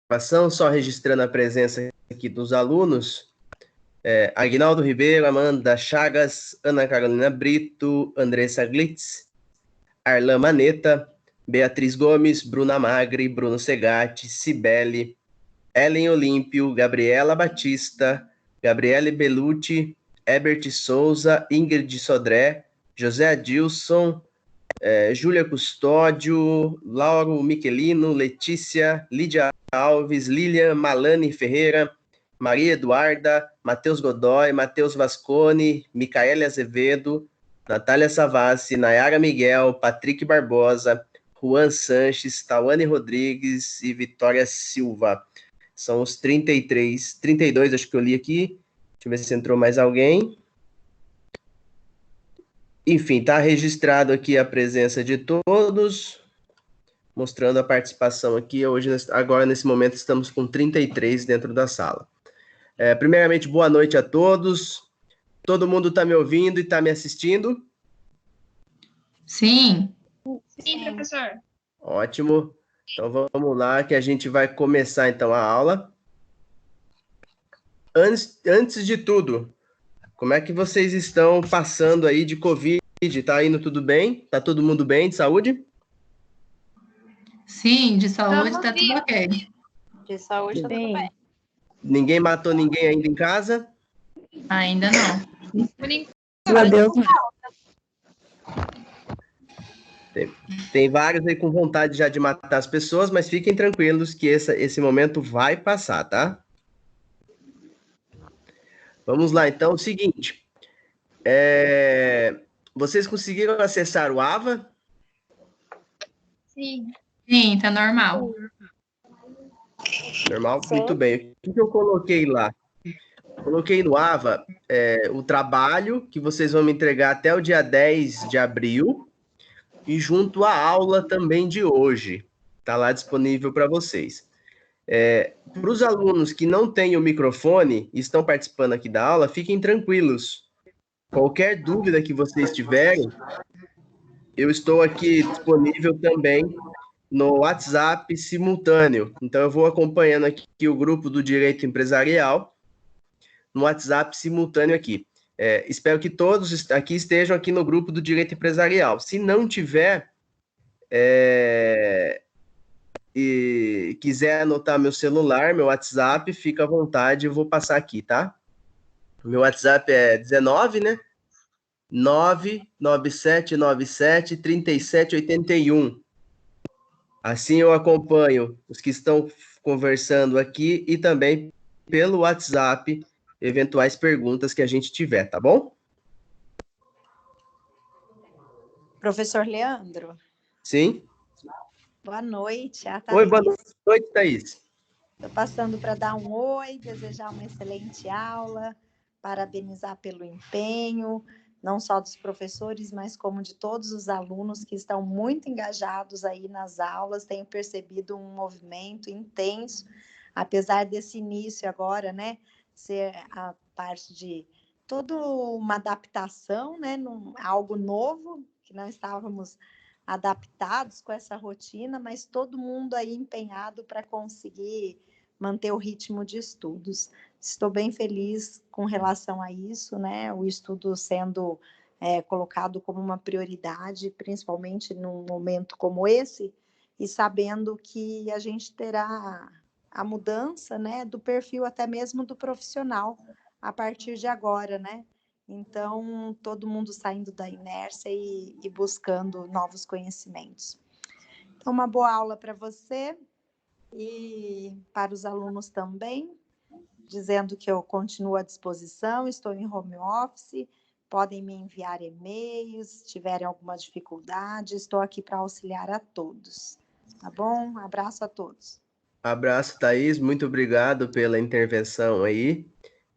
gravação, só registrando a presença aqui dos alunos. Aguinaldo Ribeiro, Amanda Chagas, Ana Carolina Brito, Andressa Glitz, Arlan Maneta, Beatriz Gomes, Bruna Magri, Bruno Segatti, Cibele, Ellen Olímpio, Gabriela Batista, Gabriele Belucci, Herbert Souza, Ingrid Sodré, José Adilson, Júlia Custódio, Lauro Michelino, Letícia, Lídia Alves, Lilian Malane Ferreira, Maria Eduarda, Matheus Godoy, Matheus Vasconi, Micaele Azevedo, Natália Savassi, Nayara Miguel, Patrick Barbosa, Juan Sanches, Tawane Rodrigues e Vitória Silva. São os 32, acho que eu li aqui. Deixa eu ver se entrou mais alguém. Enfim, está registrado aqui a presença de todos, mostrando a participação aqui. Agora, nesse momento, estamos com 33 dentro da sala. Primeiramente, boa noite a todos. Todo mundo está me ouvindo e está me assistindo? Sim. Sim, professor. Ótimo. Então, vamos lá, que a gente vai começar, então, a aula. Antes de tudo, como é que vocês estão passando aí de Covid? Tá indo tudo bem? Tá todo mundo bem de saúde? Sim, de saúde tá tudo ok. De saúde tá tudo bem. Ninguém matou ninguém ainda em casa? Ainda não. Por enquanto, Adeus. Tem vários aí com vontade já de matar as pessoas, mas fiquem tranquilos que esse momento vai passar, tá? Vamos lá, então, o seguinte. Vocês conseguiram acessar o AVA? sim. Sim, tá normal. Normal? Sim. Muito bem. O que eu coloquei lá? Coloquei no AVA o trabalho que vocês vão me entregar até o dia 10 de abril e junto à aula também de hoje. Está lá disponível para vocês. Para os alunos que não têm o microfone e estão participando aqui da aula, fiquem tranquilos. Qualquer dúvida que vocês tiverem, eu estou aqui disponível também no WhatsApp simultâneo. Então, eu vou acompanhando aqui o grupo do Direito Empresarial no WhatsApp simultâneo aqui. Espero que todos aqui estejam aqui no grupo do Direito Empresarial. Se não tiver e quiser anotar meu celular, meu WhatsApp, fica à vontade, eu vou passar aqui, tá? Meu WhatsApp é 19, né? 997973781. Assim eu acompanho os que estão conversando aqui e também pelo WhatsApp, eventuais perguntas que a gente tiver, tá bom? Professor Leandro. Sim? Boa noite. Oi, boa noite, Thaís. Estou passando para dar um oi, desejar uma excelente aula, parabenizar pelo empenho, não só dos professores, mas como de todos os alunos que estão muito engajados aí nas aulas. Tenho percebido um movimento intenso, apesar desse início agora, né, ser a parte de toda uma adaptação, né, algo novo, que não estávamos adaptados com essa rotina, mas todo mundo aí empenhado para conseguir manter o ritmo de estudos. Estou bem feliz com relação a isso, né? O estudo sendo colocado como uma prioridade, principalmente num momento como esse, e sabendo que a gente terá a mudança, né, do perfil até mesmo do profissional a partir de agora, né? Então, todo mundo saindo da inércia e buscando novos conhecimentos. Então, uma boa aula para você e para os alunos também, dizendo que eu continuo à disposição, estou em home office, podem me enviar e-mails, se tiverem alguma dificuldade, estou aqui para auxiliar a todos. Tá bom? Abraço a todos. Abraço, Thaís, muito obrigado pela intervenção aí.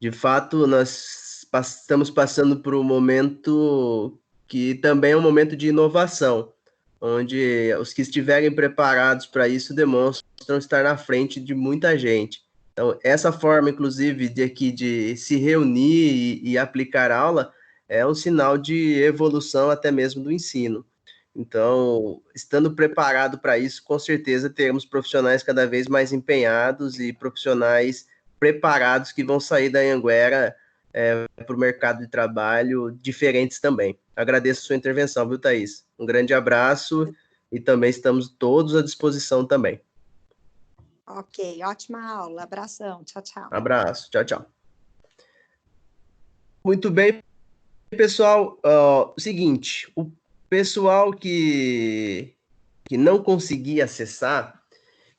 De fato, nós estamos passando por um momento que também é um momento de inovação, onde os que estiverem preparados para isso demonstram estar na frente de muita gente. Então, essa forma, inclusive, de se reunir e aplicar aula é um sinal de evolução até mesmo do ensino. Então, estando preparado para isso, com certeza teremos profissionais cada vez mais empenhados e profissionais preparados que vão sair da Anhanguera para o mercado de trabalho diferentes também. Agradeço a sua intervenção, viu, Thaís? Um grande abraço e também estamos todos à disposição também. Ok, ótima aula. Abração. Tchau, tchau. Abraço. Tchau, tchau. Muito bem, pessoal. Seguinte, o pessoal que não conseguir acessar,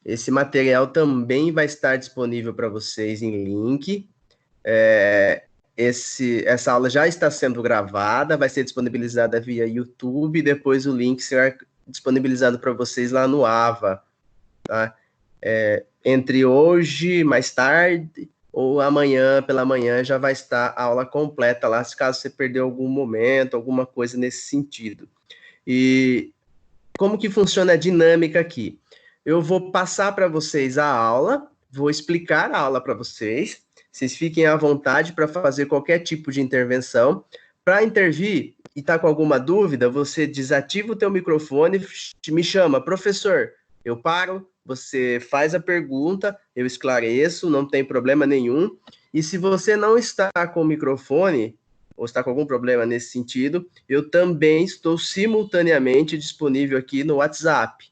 esse material também vai estar disponível para vocês em link. Essa aula já está sendo gravada, vai ser disponibilizada via YouTube, depois o link será disponibilizado para vocês lá no AVA, tá? Entre hoje, mais tarde, ou amanhã, pela manhã, já vai estar a aula completa lá, se caso você perdeu algum momento, alguma coisa nesse sentido. E como que funciona a dinâmica aqui? Eu vou passar para vocês a aula, vou explicar a aula para vocês, vocês fiquem à vontade para fazer qualquer tipo de intervenção. Para intervir e está com alguma dúvida, você desativa o teu microfone, me chama, professor, eu paro, você faz a pergunta, eu esclareço, não tem problema nenhum. E se você não está com o microfone, ou está com algum problema nesse sentido, eu também estou simultaneamente disponível aqui no WhatsApp.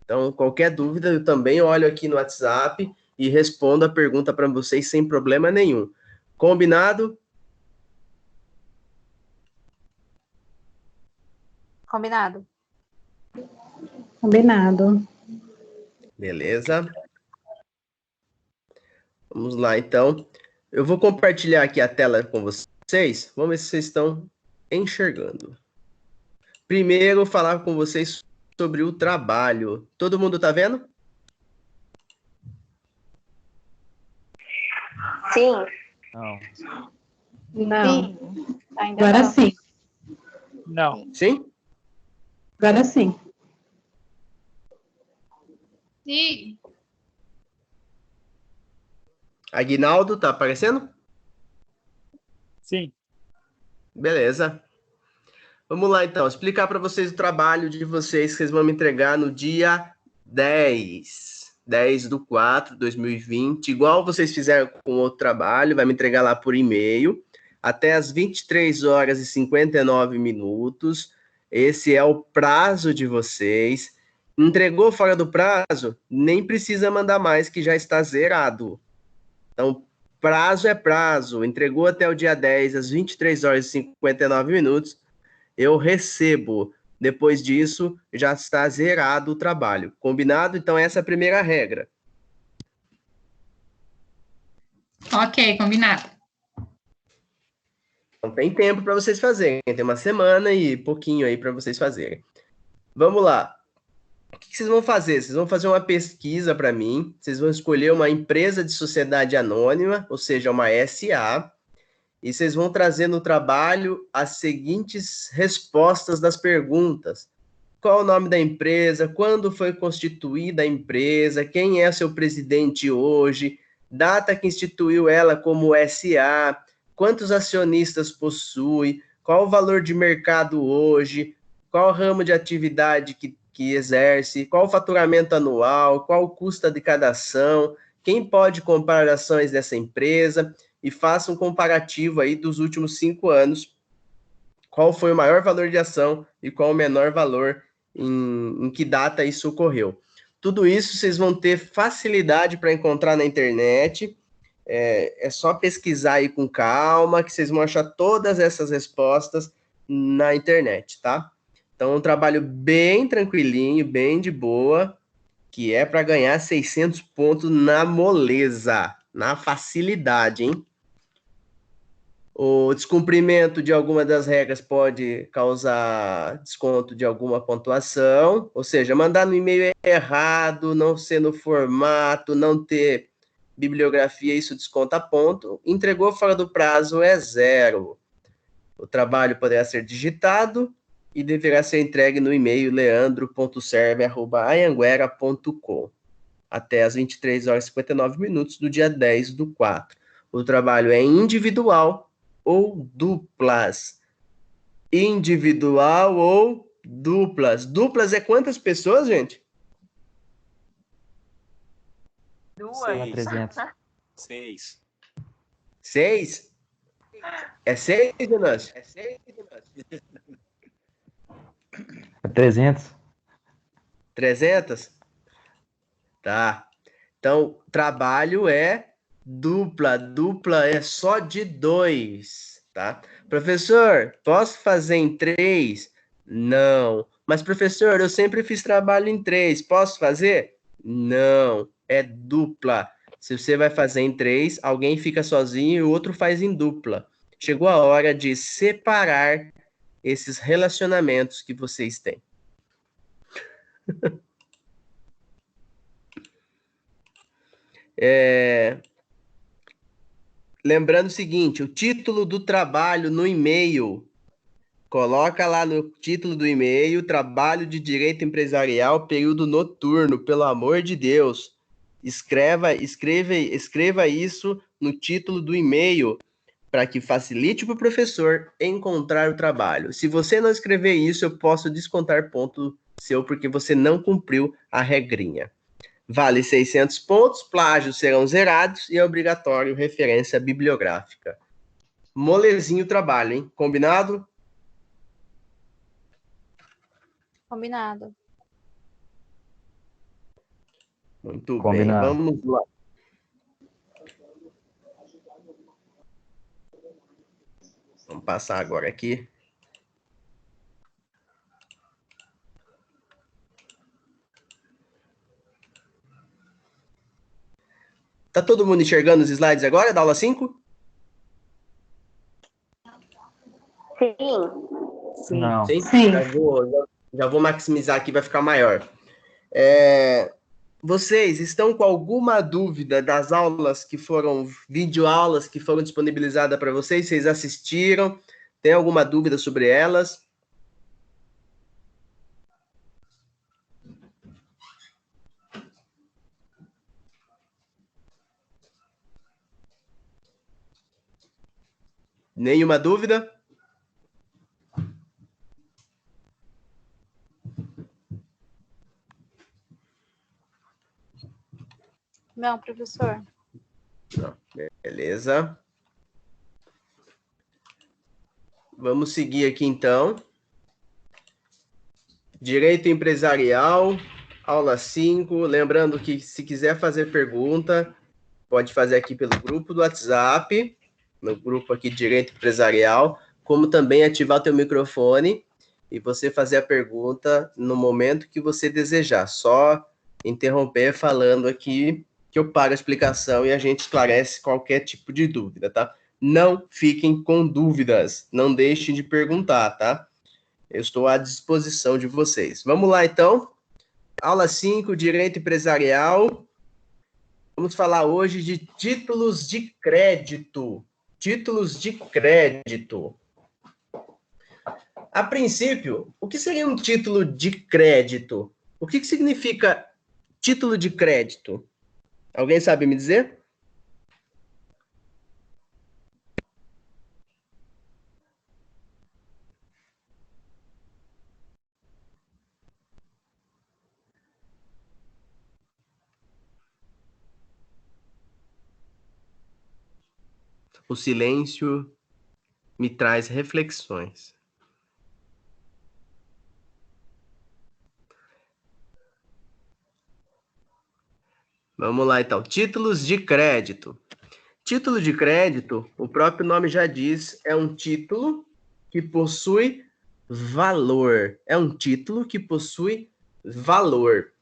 Então, qualquer dúvida, eu também olho aqui no WhatsApp e respondo a pergunta para vocês sem problema nenhum. Combinado? Combinado. Combinado. Beleza. Vamos lá, então. Eu vou compartilhar aqui a tela com vocês. Vamos ver se vocês estão enxergando. Primeiro, falar com vocês sobre o trabalho. Todo mundo está vendo? Sim. Não. Não. Sim. Ainda Agora não. sim. Não. Sim? Agora sim. Sim. Aguinaldo, tá aparecendo? Sim. Beleza. Vamos lá, então. Explicar para vocês o trabalho de vocês que vocês vão me entregar no dia 10/4/2020. Igual vocês fizeram com outro trabalho, vai me entregar lá por e-mail. Até às 23h59. Esse é o prazo de vocês. Entregou fora do prazo? Nem precisa mandar mais, que já está zerado. Então, prazo é prazo. Entregou até o dia 10, às 23h59, eu recebo. Depois disso, já está zerado o trabalho. Combinado? Então, essa é a primeira regra. Ok, combinado. Então, tem tempo para vocês fazerem. Tem uma semana e pouquinho aí para vocês fazerem. Vamos lá. O que vocês vão fazer? Vocês vão fazer uma pesquisa para mim. Vocês vão escolher uma empresa de sociedade anônima, ou seja, uma SA, e vocês vão trazer no trabalho as seguintes respostas das perguntas. Qual é o nome da empresa? Quando foi constituída a empresa? Quem é seu presidente hoje? Data que instituiu ela como SA? Quantos acionistas possui? Qual o valor de mercado hoje? Qual o ramo de atividade que exerce? Qual o faturamento anual? Qual o custo de cada ação? Quem pode comprar ações dessa empresa? E faça um comparativo aí dos últimos 5 anos. Qual foi o maior valor de ação e qual o menor valor, em que data isso ocorreu. Tudo isso vocês vão ter facilidade para encontrar na internet. É só pesquisar aí com calma, que vocês vão achar todas essas respostas na internet, tá? Então, um trabalho bem tranquilinho, bem de boa, que é para ganhar 600 pontos na moleza, na facilidade, hein? O descumprimento de alguma das regras pode causar desconto de alguma pontuação, ou seja, mandar no e-mail errado, não ser no formato, não ter bibliografia, isso desconta ponto. Entregou fora do prazo é 0. O trabalho poderá ser digitado e deverá ser entregue no e-mail leandro.serve@anhanguera.com até às 23h59 do dia 10/4. O trabalho é individual ou duplas. Individual ou Duplas. Duplas é quantas pessoas, gente? Duas. 300. 6. 6? É 6, Venâncio? É 6, Venâncio? 300. 300? Tá. Então, trabalho é dupla. Dupla é só de 2, tá? Professor, posso fazer em 3? Não. Mas, professor, eu sempre fiz trabalho em 3. Posso fazer? Não. É dupla. Se você vai fazer em 3, alguém fica sozinho e o outro faz em dupla. Chegou a hora de separar esses relacionamentos que vocês têm. Lembrando o seguinte, o título do trabalho no e-mail, coloca lá no título do e-mail, trabalho de direito empresarial, período noturno, pelo amor de Deus. Escreva isso no título do e-mail, para que facilite para o professor encontrar o trabalho. Se você não escrever isso, eu posso descontar ponto seu, porque você não cumpriu a regrinha. Vale 600 pontos, plágios serão zerados e é obrigatório referência bibliográfica. Molezinho o trabalho, hein? Combinado? Combinado. Muito Combinado. bem, vamos lá. Vamos passar agora aqui. Tá todo mundo enxergando os slides agora, da aula 5? Sim. Não. Sim? Sim. Já vou maximizar aqui, vai ficar maior. Vocês estão com alguma dúvida das aulas que foram, videoaulas que foram disponibilizadas para vocês? Vocês assistiram? Tem alguma dúvida sobre elas? Nenhuma dúvida? Não, professor. Não. Beleza. Vamos seguir aqui, então. Direito empresarial, aula 5. Lembrando que, se quiser fazer pergunta, pode fazer aqui pelo grupo do WhatsApp, no grupo aqui de Direito Empresarial, como também ativar o teu microfone e você fazer a pergunta no momento que você desejar. Só interromper falando aqui que eu paro a explicação e a gente esclarece qualquer tipo de dúvida, tá? Não fiquem com dúvidas, não deixem de perguntar, tá? Eu estou à disposição de vocês. Vamos lá, então. Aula 5, Direito Empresarial. Vamos falar hoje de títulos de crédito. Títulos de crédito. A princípio, o que seria um título de crédito? O que significa título de crédito? Alguém sabe me dizer? O silêncio me traz reflexões. Vamos lá, então. Títulos de crédito. Título de crédito, o próprio nome já diz, é um título que possui valor. É um título que possui valor.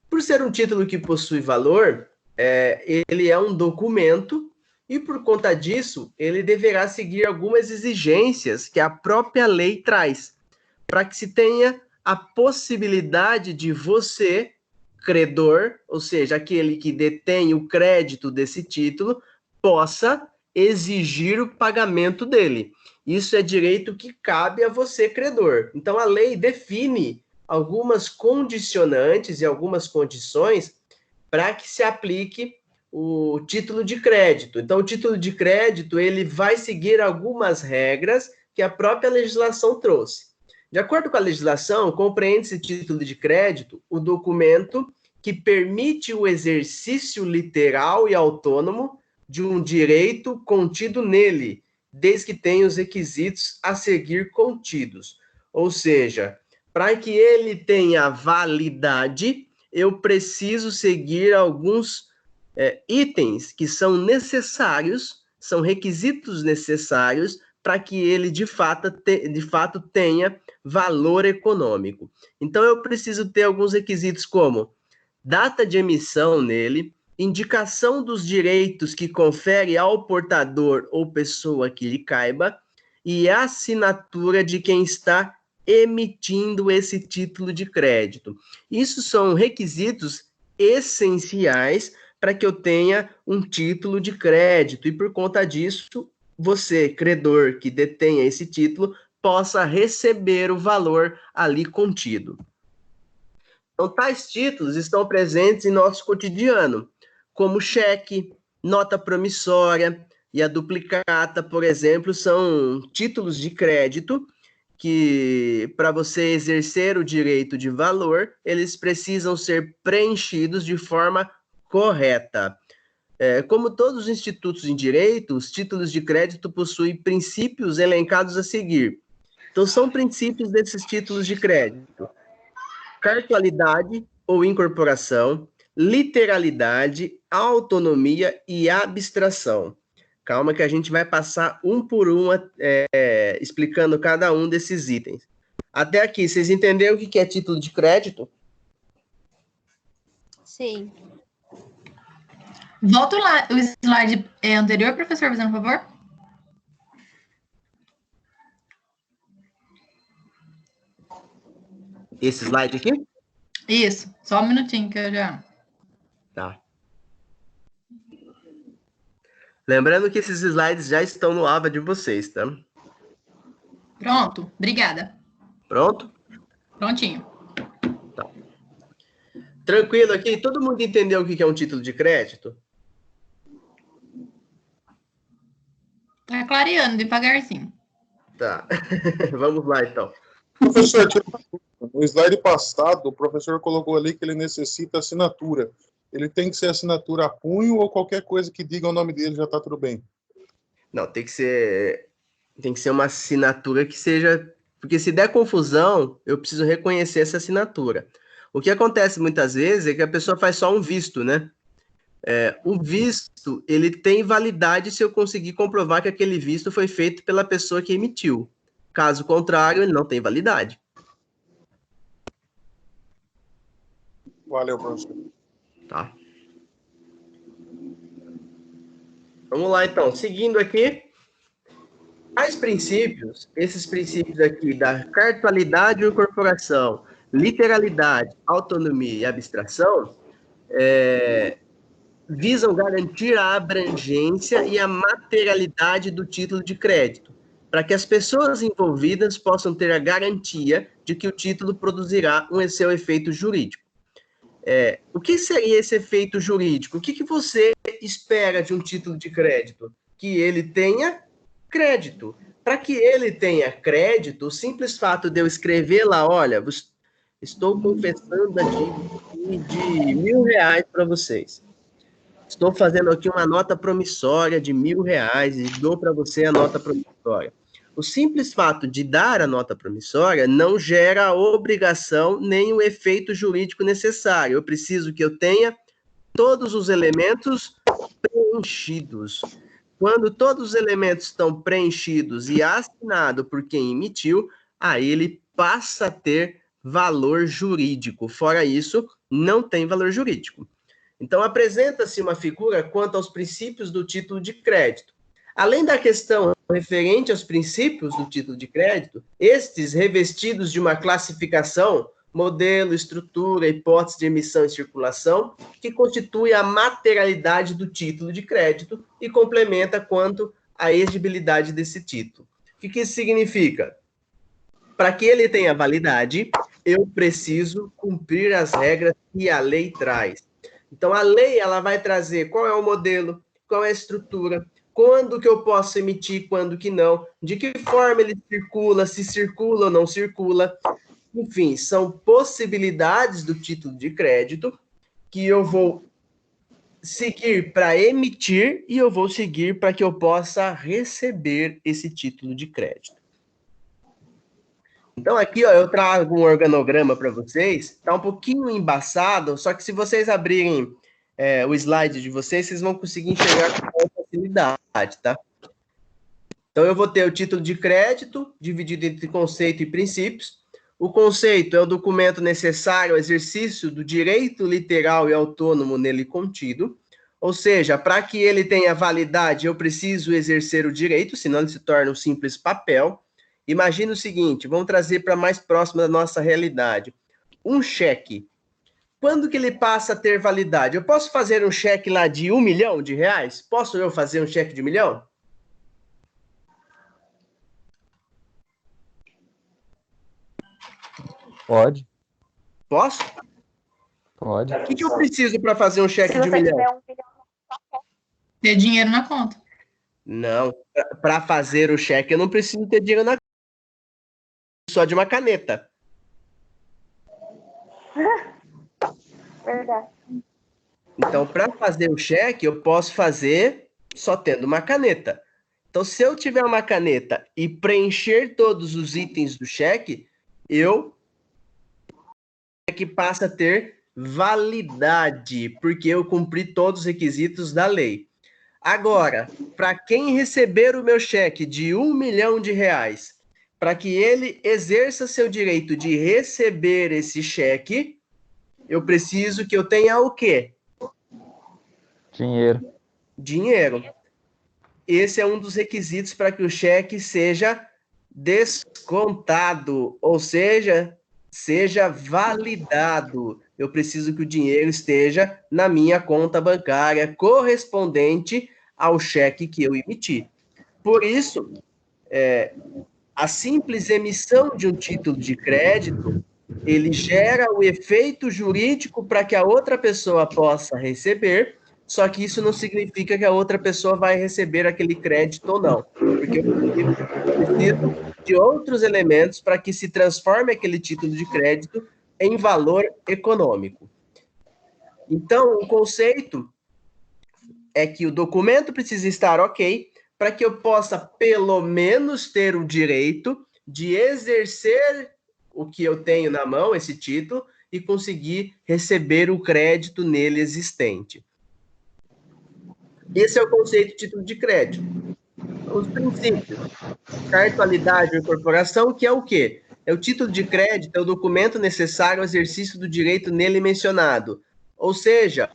Por ser um título que possui valor, ele é um documento e, por conta disso, ele deverá seguir algumas exigências que a própria lei traz, para que se tenha a possibilidade de você, credor, ou seja, aquele que detém o crédito desse título, possa exigir o pagamento dele. Isso é direito que cabe a você, credor. Então, a lei define algumas condicionantes e algumas condições para que se aplique o título de crédito. Então, o título de crédito, ele vai seguir algumas regras que a própria legislação trouxe. De acordo com a legislação, compreende-se título de crédito o documento que permite o exercício literal e autônomo de um direito contido nele, desde que tenha os requisitos a seguir contidos. Ou seja, para que ele tenha validade, eu preciso seguir alguns itens que são necessários, são requisitos necessários para que ele, de fato, tenha valor econômico. Então, eu preciso ter alguns requisitos como data de emissão nele, indicação dos direitos que confere ao portador ou pessoa que lhe caiba e a assinatura de quem está emitindo esse título de crédito. Isso são requisitos essenciais para que eu tenha um título de crédito e, por conta disso, você, credor que detenha esse título, possa receber o valor ali contido. Então, tais títulos estão presentes em nosso cotidiano, como cheque, nota promissória e a duplicata, por exemplo, são títulos de crédito que, para você exercer o direito de valor, eles precisam ser preenchidos de forma correta. Como todos os institutos em direito, os títulos de crédito possuem princípios elencados a seguir. Então, são princípios desses títulos de crédito: cartualidade ou incorporação, literalidade, autonomia e abstração. Calma que a gente vai passar um por um, explicando cada um desses itens. Até aqui, vocês entenderam o que é título de crédito? Sim. Volta lá o slide anterior, professor, fazendo um favor. Esse slide aqui? Isso, só um minutinho que eu já... Tá. Lembrando que esses slides já estão no aba de vocês, tá? Pronto, obrigada. Pronto? Prontinho. Tá. Tranquilo aqui? Todo mundo entendeu o que é um título de crédito? Tá clareando devagarzinho. Tá. Vamos lá, então. Professor, no slide passado, o professor colocou ali que ele necessita assinatura. Ele tem que ser assinatura a punho ou qualquer coisa que diga o nome dele já está tudo bem? Não, tem que ser uma assinatura que seja... Porque se der confusão, eu preciso reconhecer essa assinatura. O que acontece muitas vezes é que a pessoa faz só um visto, né? O visto, ele tem validade se eu conseguir comprovar que aquele visto foi feito pela pessoa que emitiu. Caso contrário, ele não tem validade. Valeu, professor. Tá. Vamos lá, então. Seguindo aqui. Esses princípios aqui da cartualidade e incorporação, literalidade, autonomia e abstração, visam garantir a abrangência e a materialidade do título de crédito, para que as pessoas envolvidas possam ter a garantia de que o título produzirá seu efeito jurídico. O que seria esse efeito jurídico? O que você espera de um título de crédito? Que ele tenha crédito. Para que ele tenha crédito, o simples fato de eu escrever lá, olha, estou confessando a dívida de R$1.000 para vocês. Estou fazendo aqui uma nota promissória de R$1.000 e dou para você a nota promissória. O simples fato de dar a nota promissória não gera a obrigação nem o efeito jurídico necessário. Eu preciso que eu tenha todos os elementos preenchidos. Quando todos os elementos estão preenchidos e assinado por quem emitiu, aí ele passa a ter valor jurídico. Fora isso, não tem valor jurídico. Então, apresenta-se uma figura quanto aos princípios do título de crédito. Além da questão referente aos princípios do título de crédito, estes revestidos de uma classificação, modelo, estrutura, hipótese de emissão e circulação, que constitui a materialidade do título de crédito e complementa quanto à exigibilidade desse título. O que isso significa? Para que ele tenha validade, eu preciso cumprir as regras que a lei traz. Então, a lei ela vai trazer qual é o modelo, qual é a estrutura, quando que eu posso emitir, quando que não, de que forma ele circula, se circula ou não circula. Enfim, são possibilidades do título de crédito que eu vou seguir para emitir e eu vou seguir para que eu possa receber esse título de crédito. Então, aqui, ó, eu trago um organograma para vocês. Está um pouquinho embaçado, só que se vocês abrirem o slide de vocês, vocês vão conseguir enxergar com facilidade, tá? Então, eu vou ter o título de crédito, dividido entre conceito e princípios. O conceito é o documento necessário ao exercício do direito literal e autônomo nele contido. Ou seja, para que ele tenha validade, eu preciso exercer o direito, senão ele se torna um simples papel. Imagina o seguinte, vamos trazer para mais próximo da nossa realidade. Um cheque. Quando que ele passa a ter validade? Eu posso fazer um cheque lá de R$1 milhão? Posso eu fazer um cheque de R$1 milhão? Pode. Posso? Pode. O que eu preciso para fazer um cheque Se de você R$1 milhão? tiver 1 milhão, Ter dinheiro na conta. Não, para fazer o cheque eu não preciso ter dinheiro na só de uma caneta. verdade. Então, para fazer o cheque, eu posso fazer só tendo uma caneta. Então, se eu tiver uma caneta e preencher todos os itens do cheque, o cheque passa a ter validade, porque eu cumpri todos os requisitos da lei. Agora, para quem receber o meu cheque de R$1 milhão, para que ele exerça seu direito de receber esse cheque, eu preciso que eu tenha o quê? Dinheiro. Dinheiro. Esse é um dos requisitos para que o cheque seja descontado, ou seja validado. Eu preciso que o dinheiro esteja na minha conta bancária correspondente ao cheque que eu emiti. Por isso, a simples emissão de um título de crédito, ele gera o efeito jurídico para que a outra pessoa possa receber, só que isso não significa que a outra pessoa vai receber aquele crédito ou não, porque eu preciso de outros elementos para que se transforme aquele título de crédito em valor econômico. Então, o conceito é que o documento precisa estar ok para que eu possa, pelo menos, ter o direito de exercer o que eu tenho na mão, esse título, e conseguir receber o crédito nele existente. Esse é o conceito de título de crédito. Os princípios. Cartualidade ou incorporação, que é o quê? O título de crédito é o documento necessário ao exercício do direito nele mencionado. Ou seja,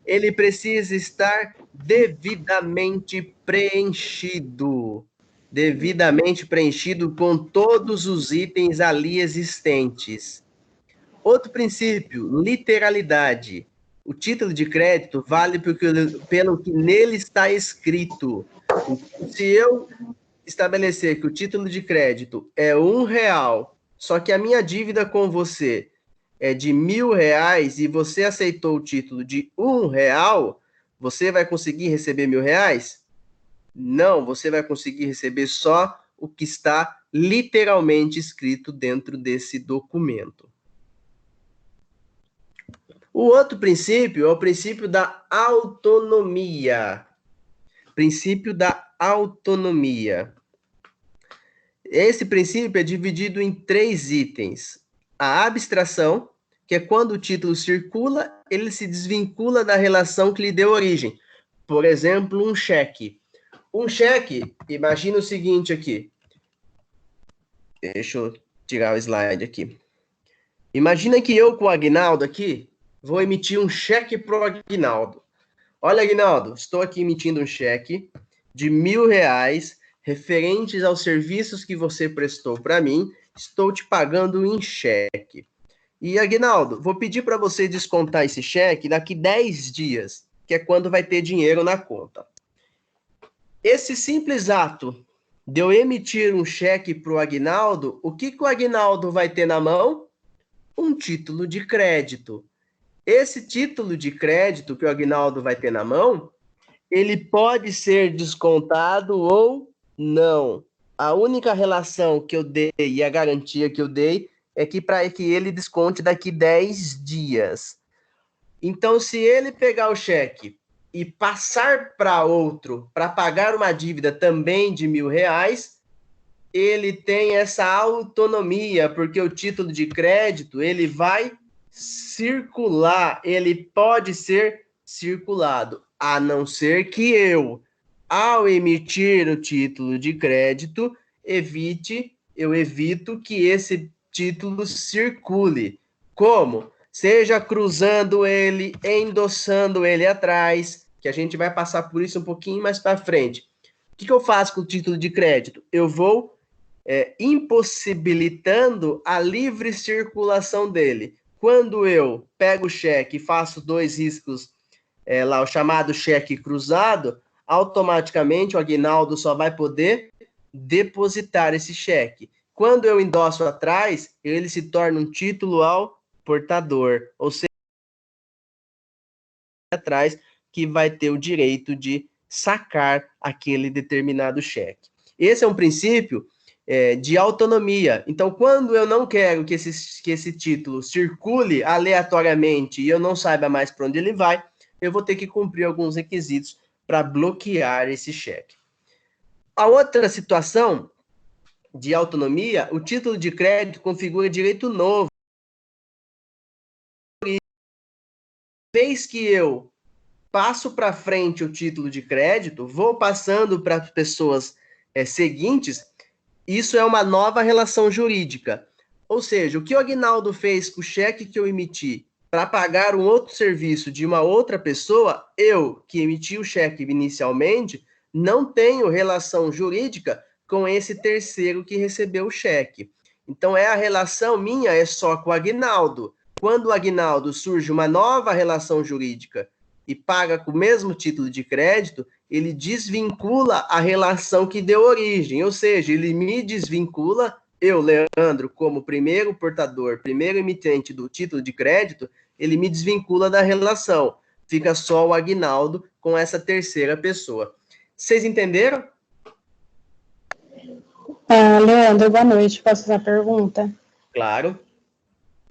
ele precisa estar devidamente preenchido. Devidamente preenchido com todos os itens ali existentes. Outro princípio, literalidade. O título de crédito vale pelo que nele está escrito. Se eu estabelecer que o título de crédito é R$1, só que a minha dívida com você é de R$1.000 e você aceitou o título de R$1, você vai conseguir receber R$1.000? Não, você vai conseguir receber só o que está literalmente escrito dentro desse documento. O outro princípio é o princípio da autonomia. Princípio da autonomia. Esse princípio é dividido em 3 itens. A abstração, que é quando o título circula, ele se desvincula da relação que lhe deu origem. Por exemplo, um cheque. Um cheque, imagina o seguinte aqui. Deixa eu tirar o slide aqui. Imagina que eu com o Aguinaldo aqui vou emitir um cheque para o Aguinaldo. Olha, Aguinaldo, estou aqui emitindo um cheque de R$1.000 referentes aos serviços que você prestou para mim. Estou te pagando em cheque. E, Aguinaldo, vou pedir para você descontar esse cheque daqui 10 dias, que é quando vai ter dinheiro na conta. Esse simples ato de eu emitir um cheque para o Aguinaldo, o que o Aguinaldo vai ter na mão? Um título de crédito. Esse título de crédito que o Aguinaldo vai ter na mão, ele pode ser descontado ou não. A única relação que eu dei e a garantia que eu dei é que para que ele desconte daqui 10 dias. Então, se ele pegar o cheque e passar para outro para pagar uma dívida também de R$ 1.000, ele tem essa autonomia, porque o título de crédito ele vai circular, ele pode ser circulado, a não ser que eu, ao emitir o título de crédito, eu evito que esse título circule. Como? Seja cruzando ele, endossando ele atrás, que a gente vai passar por isso um pouquinho mais para frente. O que eu faço com o título de crédito? Eu vou impossibilitando a livre circulação dele. Quando eu pego o cheque e faço 2 riscos, lá o chamado cheque cruzado, automaticamente o Aguinaldo só vai poder depositar esse cheque. Quando eu endosso atrás, ele se torna um título ao portador, ou seja, atrás que vai ter o direito de sacar aquele determinado cheque. Esse é um princípio de autonomia. Então, quando eu não quero que esse título circule aleatoriamente e eu não saiba mais para onde ele vai, eu vou ter que cumprir alguns requisitos para bloquear esse cheque. A outra situação de autonomia, o título de crédito configura direito novo. Vez que eu passo para frente o título de crédito, vou passando para as pessoas seguintes, isso é uma nova relação jurídica. Ou seja, o que o Aguinaldo fez com o cheque que eu emiti para pagar um outro serviço de uma outra pessoa, eu, que emiti o cheque inicialmente, não tenho relação jurídica com esse terceiro que recebeu o cheque. Então, a relação minha é só com o Aguinaldo. Quando o Aguinaldo surge uma nova relação jurídica e paga com o mesmo título de crédito, ele desvincula a relação que deu origem, ou seja, ele me desvincula, eu, Leandro, como primeiro portador, primeiro emitente do título de crédito, ele me desvincula da relação. Fica só o Aguinaldo com essa terceira pessoa. Vocês entenderam? Leandro, boa noite. Posso fazer a pergunta? Claro.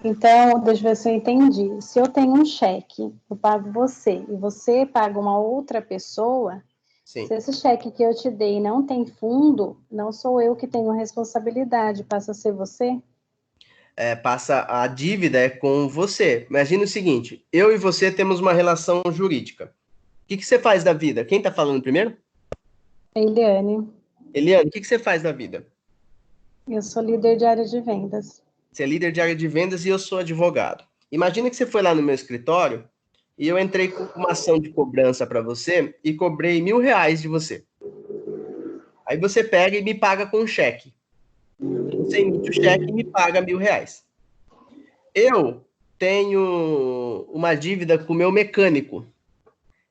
Então, deixa eu ver se eu entendi. Se eu tenho um cheque, eu pago você, e você paga uma outra pessoa, sim, se esse cheque que eu te dei não tem fundo, não sou eu que tenho responsabilidade, passa a ser você? Passa a dívida com você. Imagina o seguinte, eu e você temos uma relação jurídica. O que você faz da vida? Quem está falando primeiro? Eliane. Eliane, o que você faz da vida? Eu sou líder de área de vendas. Você é líder de área de vendas e eu sou advogado. Imagina que você foi lá no meu escritório e eu entrei com uma ação de cobrança para você e cobrei R$ 1.000 de você. Aí você pega e me paga com um cheque. Você emite o cheque e me paga R$ 1.000. Eu tenho uma dívida com o meu mecânico.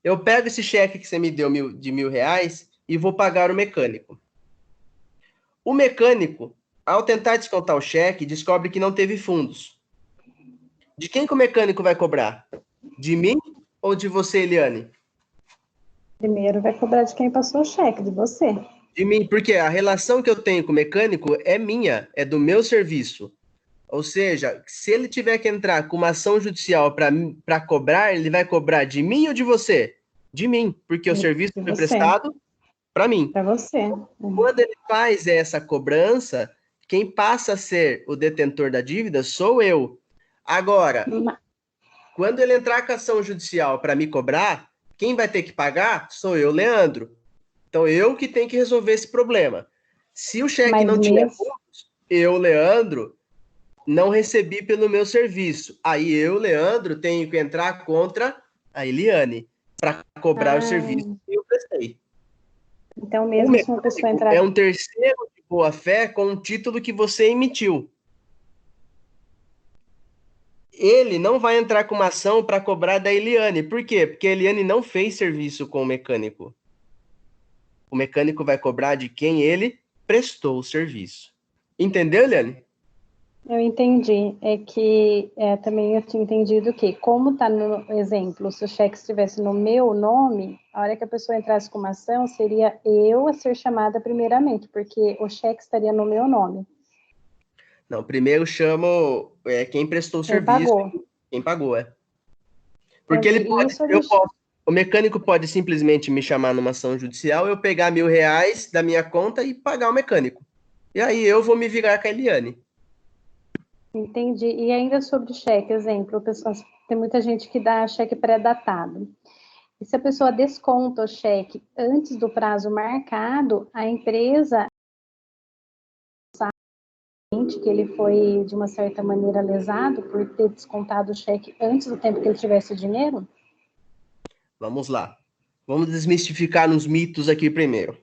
Eu pego esse cheque que você me deu de R$ 1.000 e vou pagar o mecânico. O mecânico, ao tentar descontar o cheque, descobre que não teve fundos. De quem que o mecânico vai cobrar? De mim ou de você, Eliane? Primeiro vai cobrar de quem passou o cheque, de você. De mim, porque a relação que eu tenho com o mecânico é minha, é do meu serviço. Ou seja, se ele tiver que entrar com uma ação judicial para cobrar, ele vai cobrar de mim ou de você? De mim, porque o serviço foi prestado para mim. Para você. Quando ele faz essa cobrança, quem passa a ser o detentor da dívida sou eu. Agora, quando ele entrar com ação judicial para me cobrar, quem vai ter que pagar sou eu, Leandro. Então, eu que tenho que resolver esse problema. Se o cheque não tiver fundos, eu, Leandro, não recebi pelo meu serviço. Aí eu, Leandro, tenho que entrar contra a Eliane para cobrar o serviço que eu prestei. Então, mesmo se uma pessoa entrar... É um terceiro de boa-fé com um título que você emitiu. Ele não vai entrar com uma ação para cobrar da Eliane. Por quê? Porque a Eliane não fez serviço com o mecânico. O mecânico vai cobrar de quem ele prestou o serviço. Entendeu, Eliane? Eu entendi. É que também eu tinha entendido que, como está no exemplo, se o cheque estivesse no meu nome, a hora que a pessoa entrasse com uma ação, seria eu a ser chamada primeiramente, porque o cheque estaria no meu nome. Não, primeiro chamo quem prestou o Quem serviço, pagou. quem pagou, Porque Entendi. ele pode, Isso a eu gente... posso, o mecânico pode simplesmente me chamar numa ação judicial, eu pegar R$ 1.000 da minha conta e pagar o mecânico. E aí eu vou me virar com a Eliane. Entendi. E ainda sobre cheque, exemplo, pessoas, tem muita gente que dá cheque pré-datado. E se a pessoa desconta o cheque antes do prazo marcado, a empresa sente que ele foi, de uma certa maneira, lesado por ter descontado o cheque antes do tempo que ele tivesse o dinheiro? Vamos lá. Vamos desmistificar uns mitos aqui primeiro.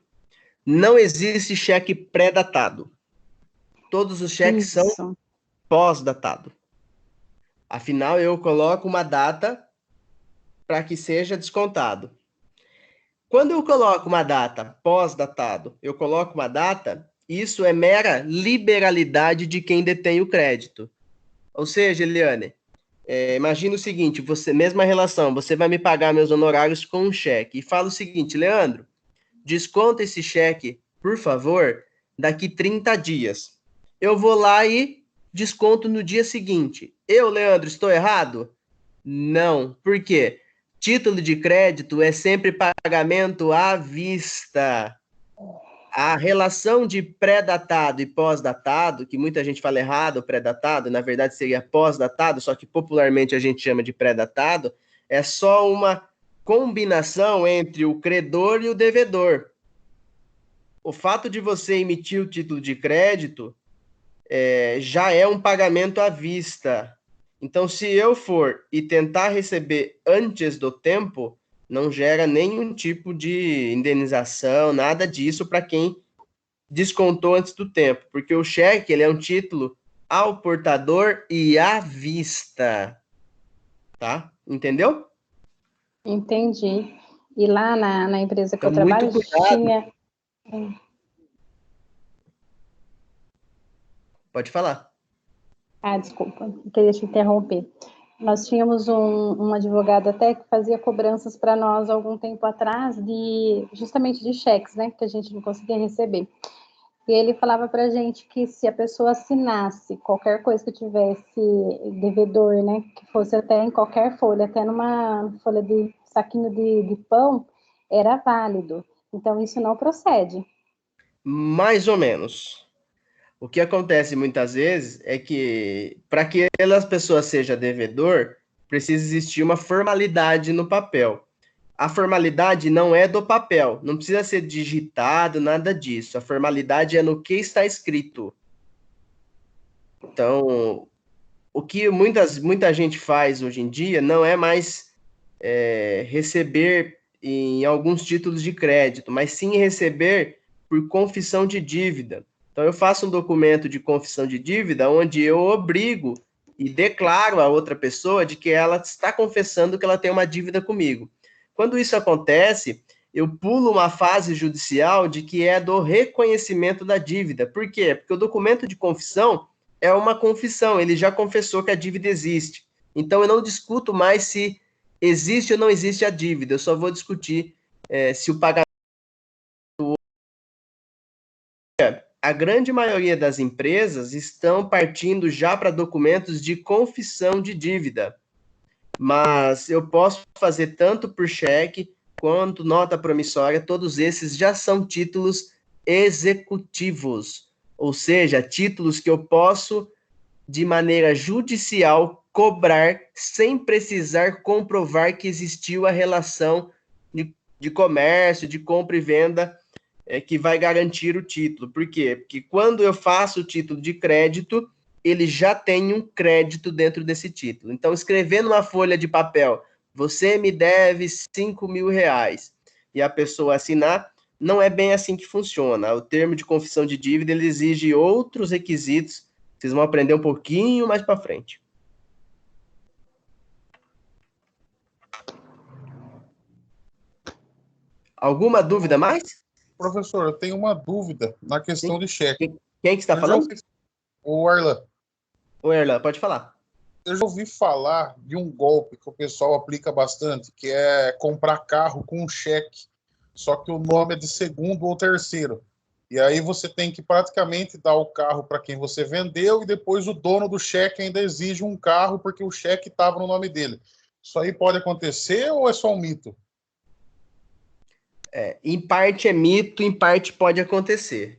Não existe cheque pré-datado. Todos os cheques são Isso. pós-datados. Afinal, eu coloco uma data para que seja descontado. Quando eu coloco uma data pós-datado, eu coloco uma data, isso é mera liberalidade de quem detém o crédito. Ou seja, Eliane, imagina o seguinte, mesma relação, você vai me pagar meus honorários com um cheque e fala o seguinte, Leandro, desconta esse cheque, por favor, daqui 30 dias. Eu vou lá e desconto no dia seguinte. Eu, Leandro, estou errado? Não. Por quê? Título de crédito é sempre pagamento à vista. A relação de pré-datado e pós-datado, que muita gente fala errado, pré-datado, na verdade seria pós-datado, só que popularmente a gente chama de pré-datado, é só uma combinação entre o credor e o devedor. O fato de você emitir o título de crédito já é um pagamento à vista. Então, se eu for e tentar receber antes do tempo, não gera nenhum tipo de indenização, nada disso para quem descontou antes do tempo, porque o cheque ele é um título ao portador e à vista, tá? Entendeu? Entendi. E lá na empresa que Então, eu muito trabalho, cuidado. tinha... Pode falar. Desculpa, queria te interromper. Nós tínhamos um advogado até que fazia cobranças para nós algum tempo atrás, justamente de cheques, né, que a gente não conseguia receber. E ele falava para a gente que se a pessoa assinasse qualquer coisa que tivesse devedor, né, que fosse até em qualquer folha, até numa folha de saquinho de pão, era válido. Então, isso não procede. Mais ou menos. O que acontece muitas vezes é que, para que aquela pessoa seja devedor, precisa existir uma formalidade no papel. A formalidade não é do papel, não precisa ser digitado, nada disso. A formalidade é no que está escrito. Então, o que muita gente faz hoje em dia não é mais receber em alguns títulos de crédito, mas sim receber por confissão de dívida. Então, eu faço um documento de confissão de dívida onde eu obrigo e declaro a outra pessoa de que ela está confessando que ela tem uma dívida comigo. Quando isso acontece, eu pulo uma fase judicial de que é do reconhecimento da dívida. Por quê? Porque o documento de confissão é uma confissão, ele já confessou que a dívida existe. Então, eu não discuto mais se existe ou não existe a dívida, eu só vou discutir se o pagamento... A grande maioria das empresas estão partindo já para documentos de confissão de dívida, mas eu posso fazer tanto por cheque quanto nota promissória, todos esses já são títulos executivos, ou seja, títulos que eu posso, de maneira judicial, cobrar sem precisar comprovar que existiu a relação de comércio, de compra e venda, que vai garantir o título. Por quê? Porque quando eu faço o título de crédito, ele já tem um crédito dentro desse título. Então, escrever numa folha de papel, você me deve R$ 5.000, e a pessoa assinar, não é bem assim que funciona. O termo de confissão de dívida, ele exige outros requisitos, vocês vão aprender um pouquinho mais para frente. Alguma dúvida mais? Professor, eu tenho uma dúvida na questão de cheque. Quem que está falando? O Arlan. Ô, Erlan, pode falar. Eu já ouvi falar de um golpe que o pessoal aplica bastante, que é comprar carro com um cheque, só que o nome é de segundo ou terceiro. E aí você tem que praticamente dar o carro para quem você vendeu e depois o dono do cheque ainda exige um carro porque o cheque estava no nome dele. Isso aí pode acontecer ou é só um mito? Em parte é mito, em parte pode acontecer.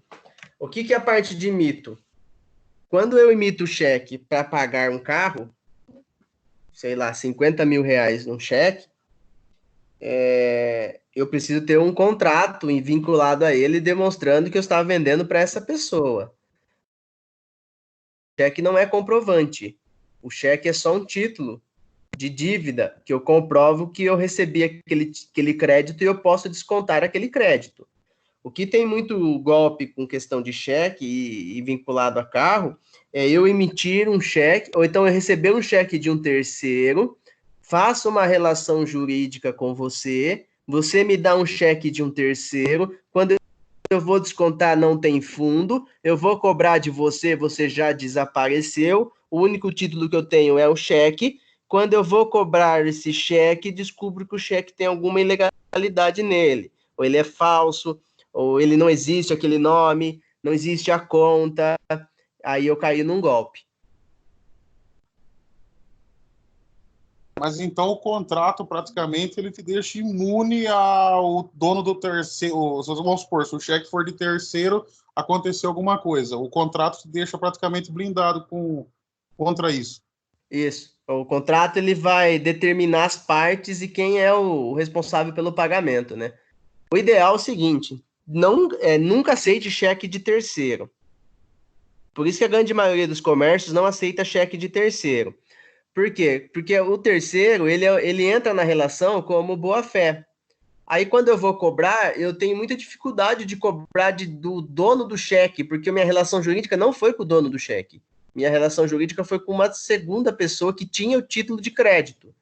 O que é a parte de mito? Quando eu emito o cheque para pagar um carro, sei lá, 50 mil reais num cheque, eu preciso ter um contrato vinculado a ele demonstrando que eu estava vendendo para essa pessoa. O cheque não é comprovante. O cheque é só um título de dívida que eu comprovo que eu recebi aquele crédito e eu posso descontar aquele crédito. O que tem muito golpe com questão de cheque e vinculado a carro é eu emitir um cheque, ou então eu receber um cheque de um terceiro, faço uma relação jurídica com você, você me dá um cheque de um terceiro, quando eu vou descontar não tem fundo, eu vou cobrar de você, você já desapareceu, o único título que eu tenho é o cheque, quando eu vou cobrar esse cheque, descubro que o cheque tem alguma ilegalidade nele, ou ele é falso, ou ele não existe aquele nome, não existe a conta, aí eu caí num golpe. Mas então o contrato, praticamente, ele te deixa imune ao dono do terceiro. Vamos supor, se o cheque for de terceiro, aconteceu alguma coisa. O contrato te deixa praticamente blindado contra isso. Isso. O contrato ele vai determinar as partes e quem é o responsável pelo pagamento, né? O ideal é o seguinte, nunca aceite cheque de terceiro. Por isso que a grande maioria dos comércios não aceita cheque de terceiro. Por quê? Porque o terceiro, ele entra na relação como boa-fé. Aí, quando eu vou cobrar, eu tenho muita dificuldade de cobrar do dono do cheque, porque minha relação jurídica não foi com o dono do cheque. Minha relação jurídica foi com uma segunda pessoa que tinha o título de crédito.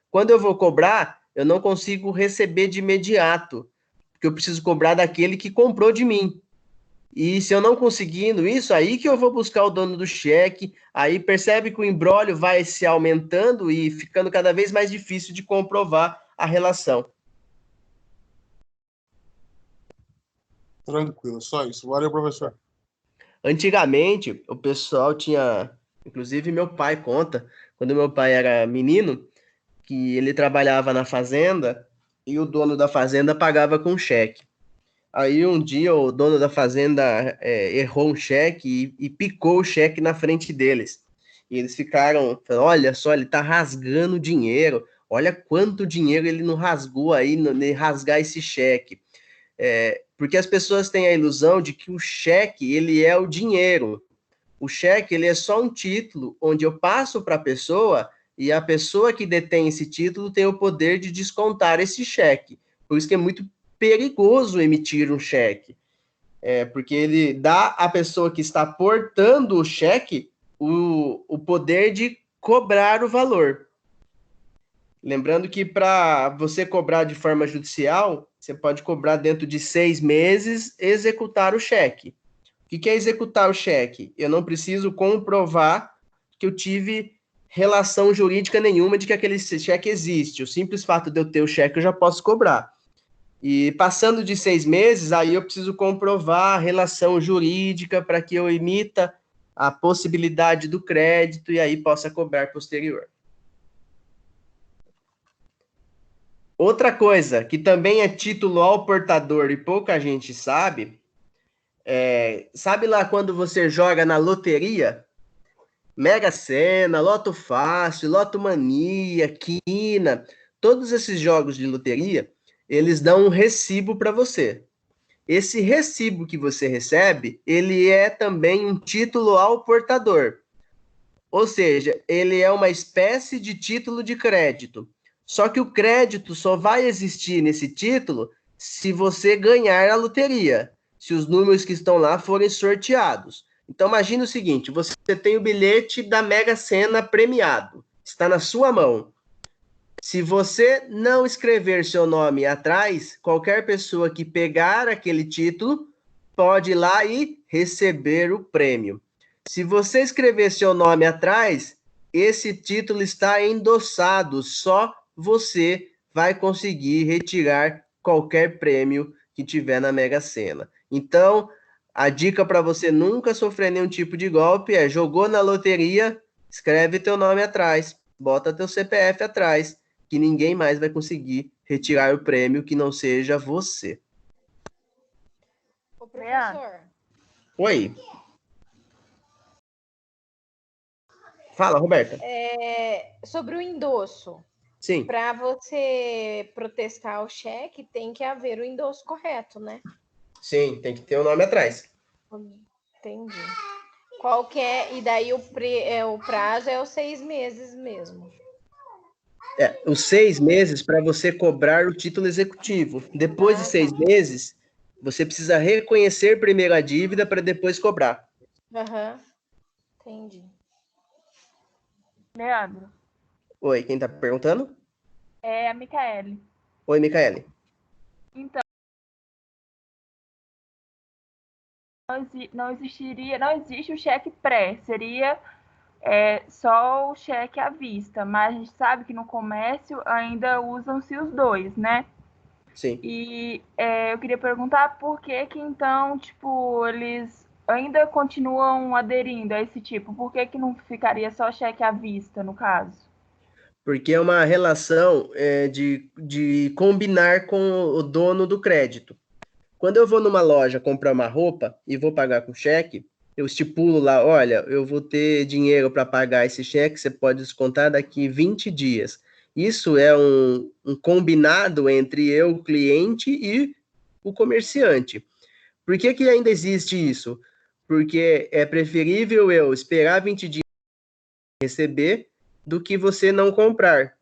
Quando eu vou cobrar, eu não consigo receber de imediato, porque eu preciso cobrar daquele que comprou de mim. E se eu não conseguindo isso, aí que eu vou buscar o dono do cheque, aí percebe que o imbróglio vai se aumentando e ficando cada vez mais difícil de comprovar a relação. Tranquilo, só isso. Valeu, professor. Antigamente, o pessoal tinha, inclusive meu pai conta, quando meu pai era menino, que ele trabalhava na fazenda e o dono da fazenda pagava com cheque. Aí um dia o dono da fazenda errou um cheque e picou o cheque na frente deles. E eles ficaram, olha só, ele tá rasgando dinheiro, olha quanto dinheiro ele não rasgou aí, nem rasgar esse cheque. Porque as pessoas têm a ilusão de que o cheque, ele é o dinheiro. O cheque, ele é só um título onde eu passo para a pessoa e a pessoa que detém esse título tem o poder de descontar esse cheque. Por isso que é muito perigoso emitir um cheque, porque ele dá à pessoa que está portando o cheque o poder de cobrar o valor. Lembrando que para você cobrar de forma judicial, você pode cobrar dentro de 6 meses, executar o cheque. O que é executar o cheque? Eu não preciso comprovar que eu tive relação jurídica nenhuma de que aquele cheque existe. O simples fato de eu ter o cheque, eu já posso cobrar. E passando de 6 meses, aí eu preciso comprovar a relação jurídica para que eu emita a possibilidade do crédito e aí possa cobrar posterior. Outra coisa, que também é título ao portador e pouca gente sabe, sabe lá quando você joga na loteria? Mega Sena, Loto Fácil, Loto Mania, Quina, todos esses jogos de loteria, eles dão um recibo para você. Esse recibo que você recebe, ele é também um título ao portador. Ou seja, ele é uma espécie de título de crédito. Só que o crédito só vai existir nesse título se você ganhar a loteria, se os números que estão lá forem sorteados. Então, imagine o seguinte, você tem o bilhete da Mega Sena premiado, está na sua mão. Se você não escrever seu nome atrás, qualquer pessoa que pegar aquele título pode ir lá e receber o prêmio. Se você escrever seu nome atrás, esse título está endossado, só você vai conseguir retirar qualquer prêmio que tiver na Mega Sena. Então, a dica para você nunca sofrer nenhum tipo de golpe é: jogou na loteria, escreve teu nome atrás, bota teu CPF atrás, que ninguém mais vai conseguir retirar o prêmio que não seja você. Ô, professor, Oi. Fala, Roberta. sobre o endosso. Sim. Para você protestar o cheque, tem que haver o endosso correto, né? Sim, tem que ter o nome atrás. Entendi. Qual que é? E daí o prazo é os 6 meses mesmo. Os 6 meses para você cobrar o título executivo. Depois de 6 meses, você precisa reconhecer primeiro a dívida para depois cobrar. Aham. Entendi. Leandro, Oi, quem está perguntando? é a Micaele. Oi, Micaele. Então, não existe o cheque pré, seria só o cheque à vista, mas a gente sabe que no comércio ainda usam-se os dois, né? Sim. E eu queria perguntar por que então, tipo, eles ainda continuam aderindo a esse tipo? Por que não ficaria só cheque à vista, no caso? Porque é uma relação de combinar com o dono do crédito. Quando eu vou numa loja comprar uma roupa e vou pagar com cheque, eu estipulo lá: olha, eu vou ter dinheiro para pagar esse cheque, você pode descontar daqui 20 dias. Isso é um combinado entre eu, o cliente, e o comerciante. Por que ainda existe isso? Porque é preferível eu esperar 20 dias para receber do que você não comprar.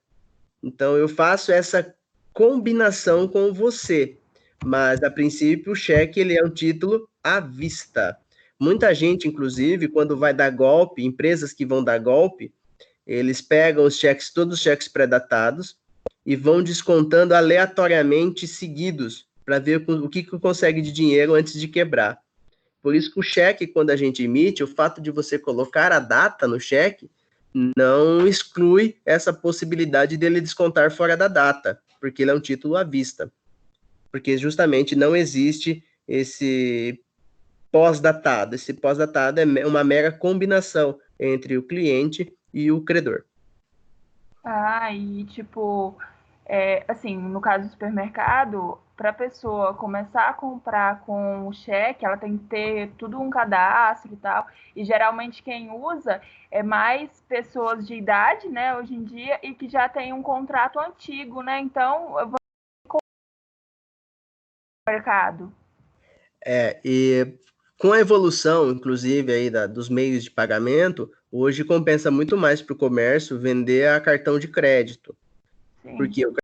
Então, eu faço essa combinação com você. Mas, a princípio, o cheque ele é um título à vista. Muita gente, inclusive, quando vai dar golpe, empresas que vão dar golpe, eles pegam os cheques, todos os cheques pré-datados, e vão descontando aleatoriamente seguidos, para ver o que consegue de dinheiro antes de quebrar. Por isso que o cheque, quando a gente emite, o fato de você colocar a data no cheque, não exclui essa possibilidade dele descontar fora da data, porque ele é um título à vista. Porque justamente não existe esse pós-datado. Esse pós-datado é uma mera combinação entre o cliente e o credor. E tipo, assim, no caso do supermercado, para a pessoa começar a comprar com o cheque, ela tem que ter tudo um cadastro e tal. E geralmente quem usa é mais pessoas de idade, né, hoje em dia, e que já tem um contrato antigo, né? Então, eu vou no mercado. E com a evolução, inclusive, aí dos meios de pagamento, hoje compensa muito mais para o comércio vender a cartão de crédito. Sim. Porque o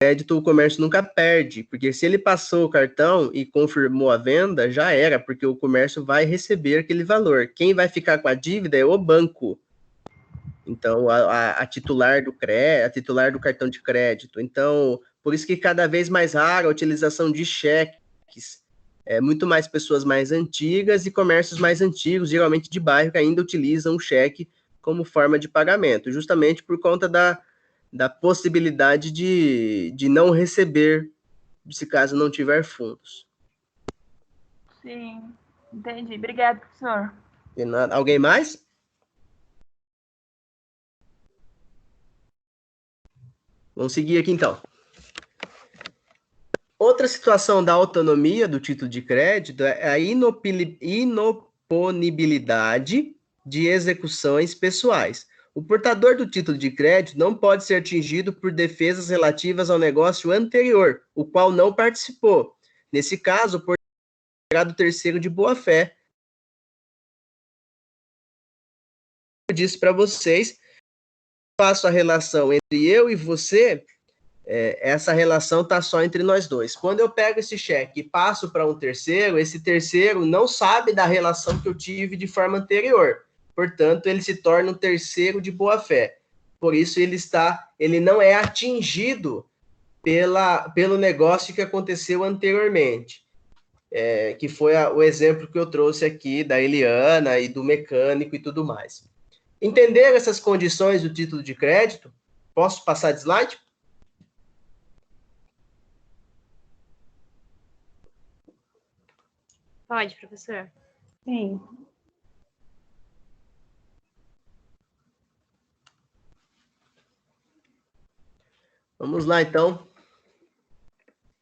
crédito o comércio nunca perde, porque se ele passou o cartão e confirmou a venda, já era, porque o comércio vai receber aquele valor. Quem vai ficar com a dívida é o banco. Então, a titular do crédito, a titular do cartão de crédito. Então, por isso que cada vez mais rara a utilização de cheques. Muito mais pessoas mais antigas e comércios mais antigos, geralmente de bairro, que ainda utilizam o cheque como forma de pagamento, justamente por conta da possibilidade de não receber, se caso não tiver fundos. Sim, entendi. Obrigada, professor. De nada. Alguém mais? Vamos seguir aqui, então. Outra situação da autonomia do título de crédito é a inoponibilidade de execuções pessoais. O portador do título de crédito não pode ser atingido por defesas relativas ao negócio anterior, o qual não participou. Nesse caso, o portador será do terceiro de boa-fé. Eu disse para vocês, faço a relação entre eu e você, essa relação está só entre nós dois. Quando eu pego esse cheque e passo para um terceiro, esse terceiro não sabe da relação que eu tive de forma anterior. Portanto, ele se torna um terceiro de boa-fé. Por isso, ele não é atingido pelo negócio que aconteceu anteriormente. que foi o exemplo que eu trouxe aqui da Eliana e do mecânico e tudo mais. Entenderam essas condições do título de crédito? Posso passar de slide? Pode, professor. Sim. Vamos lá, então.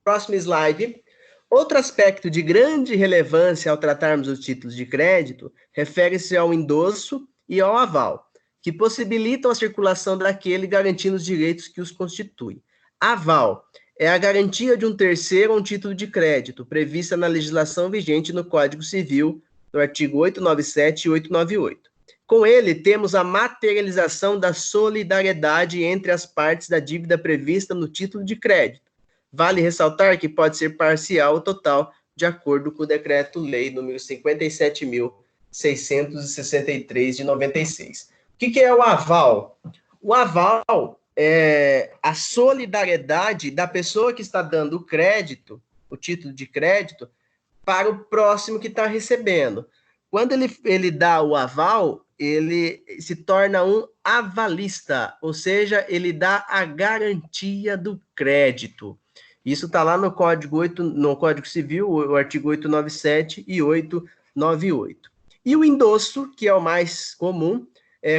Próximo slide. Outro aspecto de grande relevância ao tratarmos os títulos de crédito refere-se ao endosso e ao aval, que possibilitam a circulação daquele garantindo os direitos que os constituem. Aval é a garantia de um terceiro a um título de crédito, prevista na legislação vigente no Código Civil, no artigo 897 e 898. Com ele, temos a materialização da solidariedade entre as partes da dívida prevista no título de crédito. Vale ressaltar que pode ser parcial ou total, de acordo com o Decreto-Lei número 57.663 de 96. O que é o aval? O aval é a solidariedade da pessoa que está dando o crédito, o título de crédito, para o próximo que está recebendo. Quando ele dá o aval, ele se torna um avalista, ou seja, ele dá a garantia do crédito. Isso está lá no Código Civil, o artigo 897 e 898. E o endosso, que é o mais comum,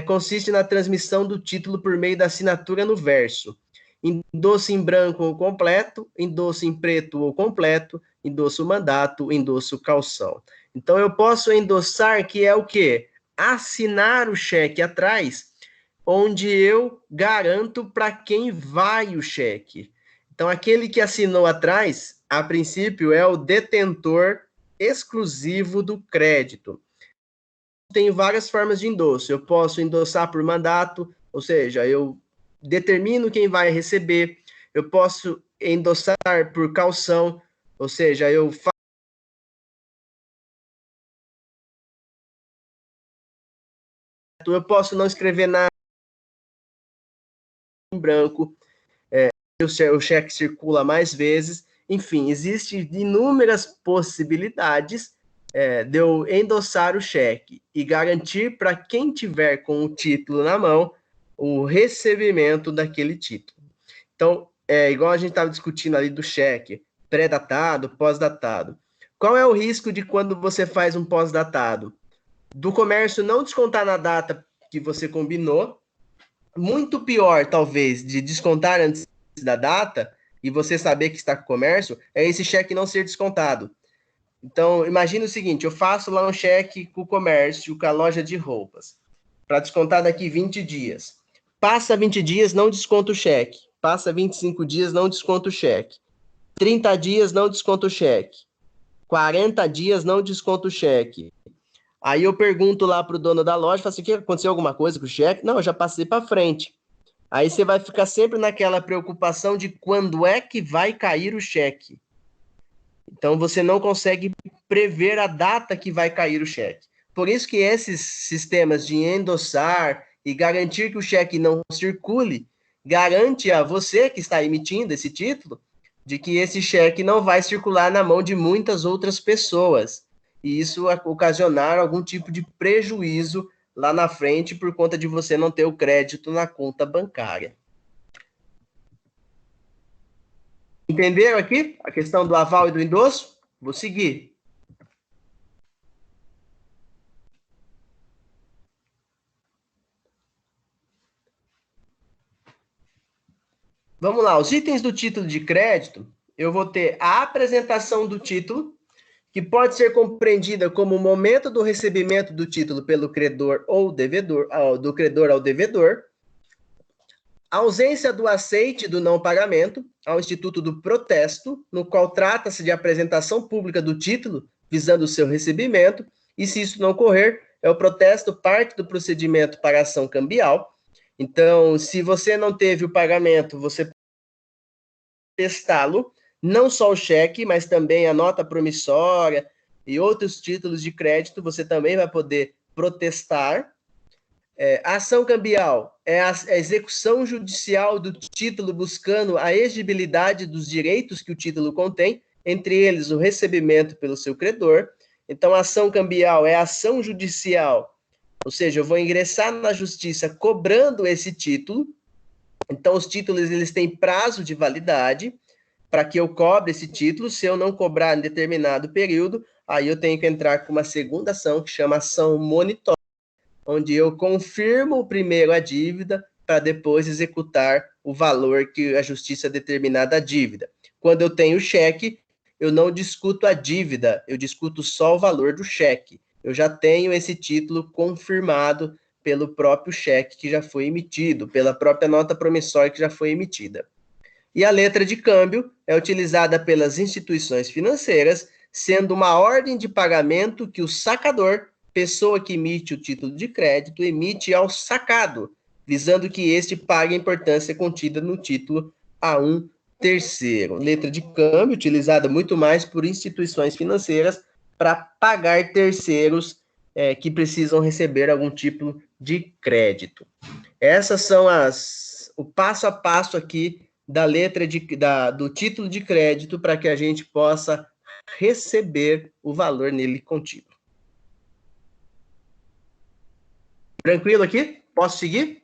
consiste na transmissão do título por meio da assinatura no verso. Endosso em branco ou completo, endosso em preto ou completo, endosso mandato, endosso calção. Então, eu posso endossar, que é o quê? Assinar o cheque atrás, onde eu garanto para quem vai o cheque. Então, aquele que assinou atrás, a princípio, é o detentor exclusivo do crédito. Tem várias formas de endosso. Eu posso endossar por mandato, ou seja, eu determino quem vai receber. Eu posso endossar por calção, ou seja, eu posso não escrever nada em branco, o cheque circula mais vezes. Enfim, existem inúmeras possibilidades de eu endossar o cheque e garantir para quem tiver com o título na mão o recebimento daquele título. Então, igual a gente estava discutindo ali do cheque, pré-datado, pós-datado. Qual é o risco de quando você faz um pós-datado? Do comércio não descontar na data que você combinou. Muito pior, talvez, de descontar antes da data e você saber que está com o comércio, é esse cheque não ser descontado. Então, imagina o seguinte, eu faço lá um cheque com o comércio, com a loja de roupas, para descontar daqui 20 dias. Passa 20 dias, não desconto o cheque. Passa 25 dias, não desconto o cheque. 30 dias, não desconto o cheque. 40 dias, não desconto o cheque. Aí eu pergunto lá para o dono da loja, falo assim, que aconteceu alguma coisa com o cheque? Não, eu já passei para frente. Aí você vai ficar sempre naquela preocupação de quando é que vai cair o cheque. Então, você não consegue prever a data que vai cair o cheque. Por isso que esses sistemas de endossar e garantir que o cheque não circule, garante a você que está emitindo esse título de que esse cheque não vai circular na mão de muitas outras pessoas. E isso ocasionar algum tipo de prejuízo lá na frente por conta de você não ter o crédito na conta bancária. Entenderam aqui a questão do aval e do endosso? Vou seguir. Vamos lá, os itens do título de crédito, eu vou ter a apresentação do título, que pode ser compreendida como o momento do recebimento do título pelo credor ou devedor, do credor ao devedor, a ausência do aceite do não pagamento ao instituto do protesto, no qual trata-se de apresentação pública do título, visando o seu recebimento, e se isso não ocorrer, o protesto parte do procedimento para ação cambial. Então, se você não teve o pagamento, você pode protestá-lo, não só o cheque, mas também a nota promissória e outros títulos de crédito, você também vai poder protestar. A ação cambial é a execução judicial do título buscando a exigibilidade dos direitos que o título contém. entre eles o recebimento pelo seu credor. Então, a ação cambial é a ação judicial, ou seja, eu vou ingressar na justiça cobrando esse título. Então, os títulos eles têm prazo de validade para que eu cobre esse título. Se eu não cobrar em determinado período, aí eu tenho que entrar com uma segunda ação, que chama ação monitória, onde eu confirmo primeiro a dívida para depois executar o valor que a justiça determinar da dívida. Quando eu tenho cheque, eu não discuto a dívida, eu discuto só o valor do cheque. Eu já tenho esse título confirmado pelo próprio cheque que já foi emitido, pela própria nota promissória que já foi emitida. E a letra de câmbio é utilizada pelas instituições financeiras, sendo uma ordem de pagamento que o sacador, pessoa que emite o título de crédito, emite ao sacado, visando que este pague a importância contida no título a um terceiro. Letra de câmbio utilizada muito mais por instituições financeiras para pagar terceiros que precisam receber algum tipo de crédito. Essas são o passo a passo aqui da letra do título de crédito para que a gente possa receber o valor nele contido. Tranquilo aqui? Posso seguir?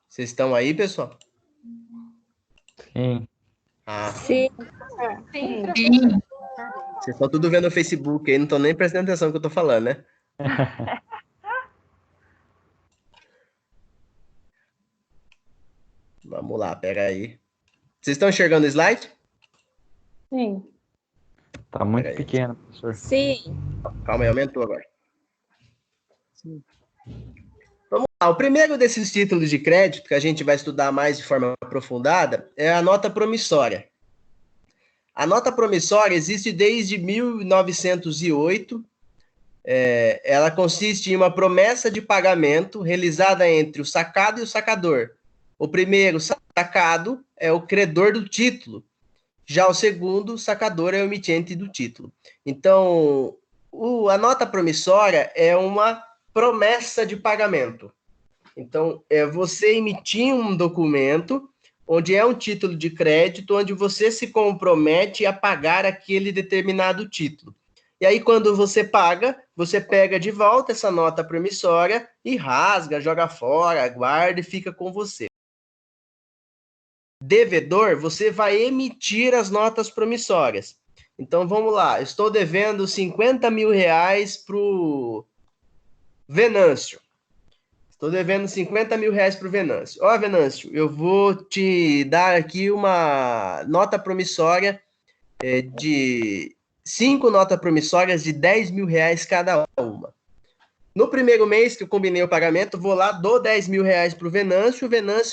Vocês estão aí, pessoal? Sim. Sim. Vocês estão tudo vendo no Facebook aí, não estão nem prestando atenção no que eu estou falando, né? Vamos lá, pega aí. Vocês estão enxergando o slide? Sim. Tá muito pequeno, professor. Sim. Calma aí, aumentou agora. Sim. Vamos lá. O primeiro desses títulos de crédito, que a gente vai estudar mais de forma aprofundada, é a nota promissória. A nota promissória existe desde 1908. Ela consiste em uma promessa de pagamento realizada entre o sacado e o sacador. O primeiro sacado é o credor do título. Já o segundo sacador é o emitente do título. Então, a nota promissória é uma promessa de pagamento. Então, é você emitir um documento onde é um título de crédito, onde você se compromete a pagar aquele determinado título. E aí, quando você paga, você pega de volta essa nota promissória e rasga, joga fora, guarda e fica com você. Devedor, você vai emitir as notas promissórias. Então, vamos lá. Estou devendo 50 mil reais para o Venâncio. Estou devendo 50 mil reais para o Venâncio. Ó, Venâncio, eu vou te dar aqui uma nota promissória de 5 notas promissórias de 10 mil reais cada uma. No primeiro mês que eu combinei o pagamento, vou lá, dou 10 mil reais para o Venâncio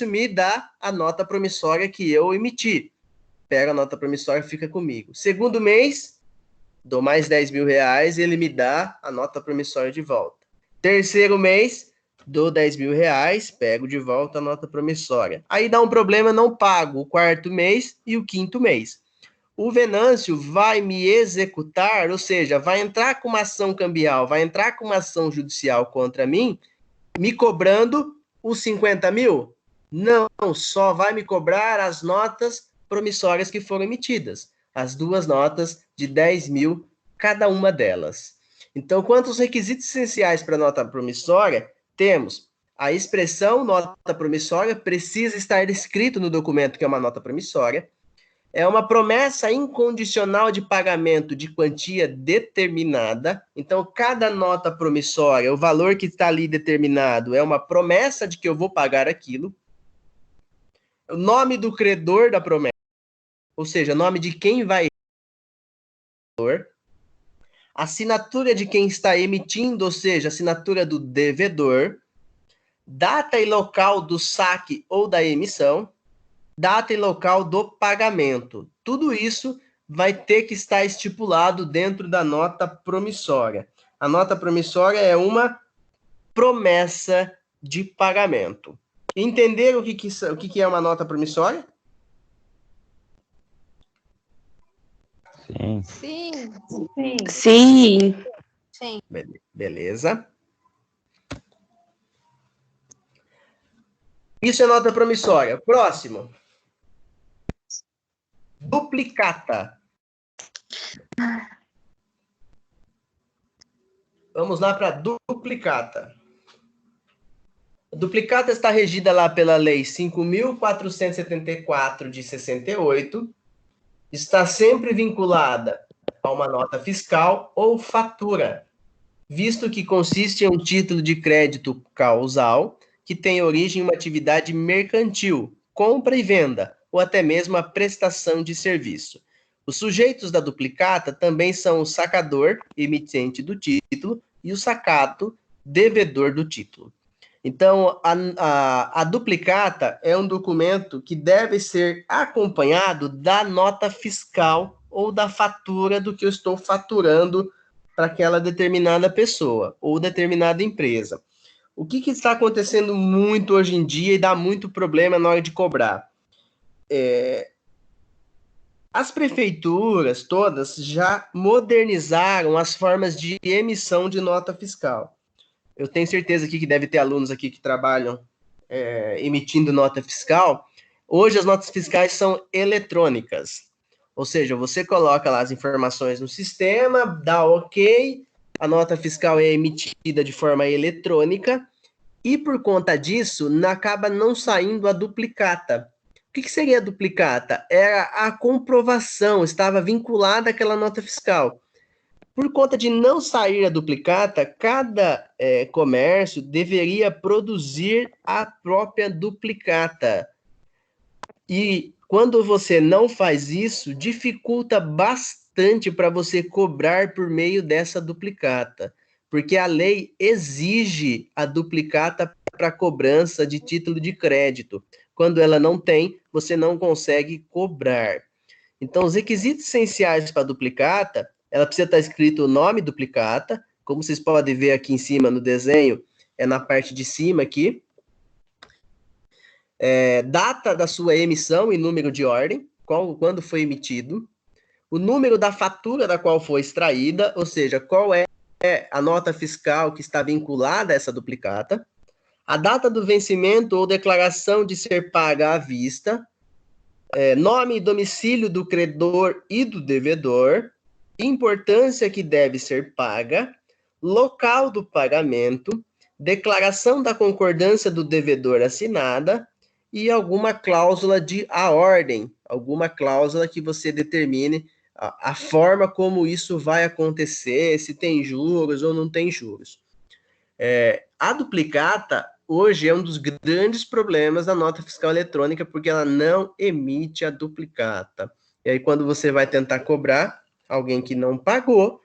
me dá a nota promissória que eu emiti. Pega a nota promissória e fica comigo. Segundo mês, dou mais 10 mil reais e ele me dá a nota promissória de volta. Terceiro mês, dou 10 mil reais, pego de volta a nota promissória. Aí dá um problema, não pago o quarto mês e o quinto mês. O Venâncio vai me executar, ou seja, vai entrar com uma ação cambial, vai entrar com uma ação judicial contra mim, me cobrando os 50 mil? Não, só vai me cobrar as notas promissórias que foram emitidas. As duas notas de 10 mil, cada uma delas. Então, quanto aos requisitos essenciais para a nota promissória, temos a expressão nota promissória, precisa estar escrito no documento que é uma nota promissória. É uma promessa incondicional de pagamento de quantia determinada. Então, cada nota promissória, o valor que está ali determinado, é uma promessa de que eu vou pagar aquilo. O nome do credor da promessa, ou seja, nome de quem vai assinatura de quem está emitindo, ou seja, assinatura do devedor, data e local do saque ou da emissão, data e local do pagamento. Tudo isso vai ter que estar estipulado dentro da nota promissória. A nota promissória é uma promessa de pagamento. Entenderam o que é uma nota promissória? Sim. Sim. Sim. Sim. Beleza. Isso é nota promissória. Próximo. Duplicata. Vamos lá para duplicata. A duplicata está regida lá pela Lei 5.474 de 68. Está sempre vinculada a uma nota fiscal ou fatura, visto que consiste em um título de crédito causal que tem origem em uma atividade mercantil, compra e venda, ou até mesmo a prestação de serviço. Os sujeitos da duplicata também são o sacador, emitente do título, e o sacato, devedor do título. Então, a duplicata é um documento que deve ser acompanhado da nota fiscal ou da fatura do que eu estou faturando para aquela determinada pessoa ou determinada empresa. O que está acontecendo muito hoje em dia e dá muito problema na hora de cobrar? As prefeituras todas já modernizaram as formas de emissão de nota fiscal. Eu tenho certeza aqui que deve ter alunos aqui que trabalham emitindo nota fiscal. Hoje as notas fiscais são eletrônicas. Ou seja, você coloca lá as informações no sistema, dá OK, a nota fiscal é emitida de forma eletrônica e por conta disso acaba não saindo a duplicata. O que seria a duplicata? Era a comprovação, estava vinculada àquela nota fiscal. Por conta de não sair a duplicata, cada comércio deveria produzir a própria duplicata. E quando você não faz isso, dificulta bastante para você cobrar por meio dessa duplicata, porque a lei exige a duplicata para cobrança de título de crédito. Quando ela não tem, você não consegue cobrar. Então, os requisitos essenciais para a duplicata, ela precisa estar escrito o nome duplicata, como vocês podem ver aqui em cima no desenho, é na parte de cima aqui. Data da sua emissão e número de ordem, quando foi emitido. O número da fatura da qual foi extraída, ou seja, qual é a nota fiscal que está vinculada a essa duplicata. A data do vencimento ou declaração de ser paga à vista. Nome e domicílio do credor e do devedor. Importância que deve ser paga. Local do pagamento. Declaração da concordância do devedor assinada. E alguma cláusula de a ordem, alguma cláusula que você determine a forma como isso vai acontecer, se tem juros ou não tem juros. A duplicata, hoje, é um dos grandes problemas da nota fiscal eletrônica, porque ela não emite a duplicata. E aí, quando você vai tentar cobrar alguém que não pagou,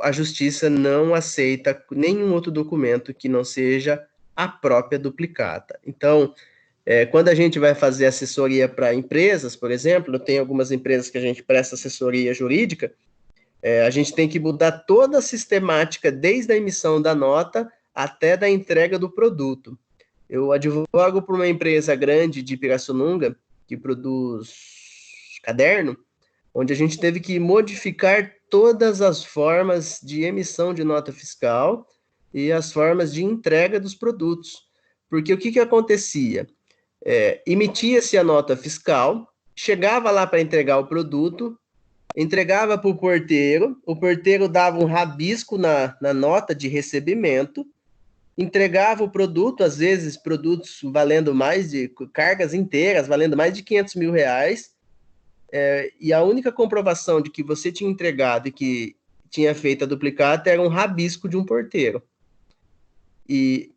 a justiça não aceita nenhum outro documento que não seja a própria duplicata. Então, quando a gente vai fazer assessoria para empresas, por exemplo, tem algumas empresas que a gente presta assessoria jurídica, a gente tem que mudar toda a sistemática, desde a emissão da nota até da entrega do produto. Eu advogo por uma empresa grande de Pirassununga, que produz caderno, onde a gente teve que modificar todas as formas de emissão de nota fiscal e as formas de entrega dos produtos. Porque o que acontecia? Emitia-se a nota fiscal, chegava lá para entregar o produto, entregava para o porteiro dava um rabisco na nota de recebimento, entregava o produto, às vezes produtos valendo cargas inteiras, valendo mais de R$500 mil, e a única comprovação de que você tinha entregado e que tinha feito a duplicata era um rabisco de um porteiro. E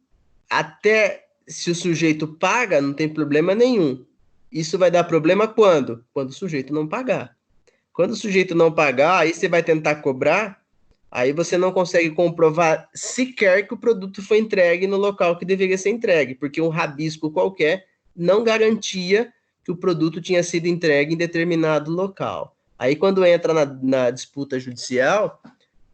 até se o sujeito paga, não tem problema nenhum. Isso vai dar problema quando? Quando o sujeito não pagar. Quando o sujeito não pagar, aí você vai tentar cobrar, aí você não consegue comprovar sequer que o produto foi entregue no local que deveria ser entregue, porque um rabisco qualquer não garantia que o produto tinha sido entregue em determinado local. Aí, quando entra na disputa judicial,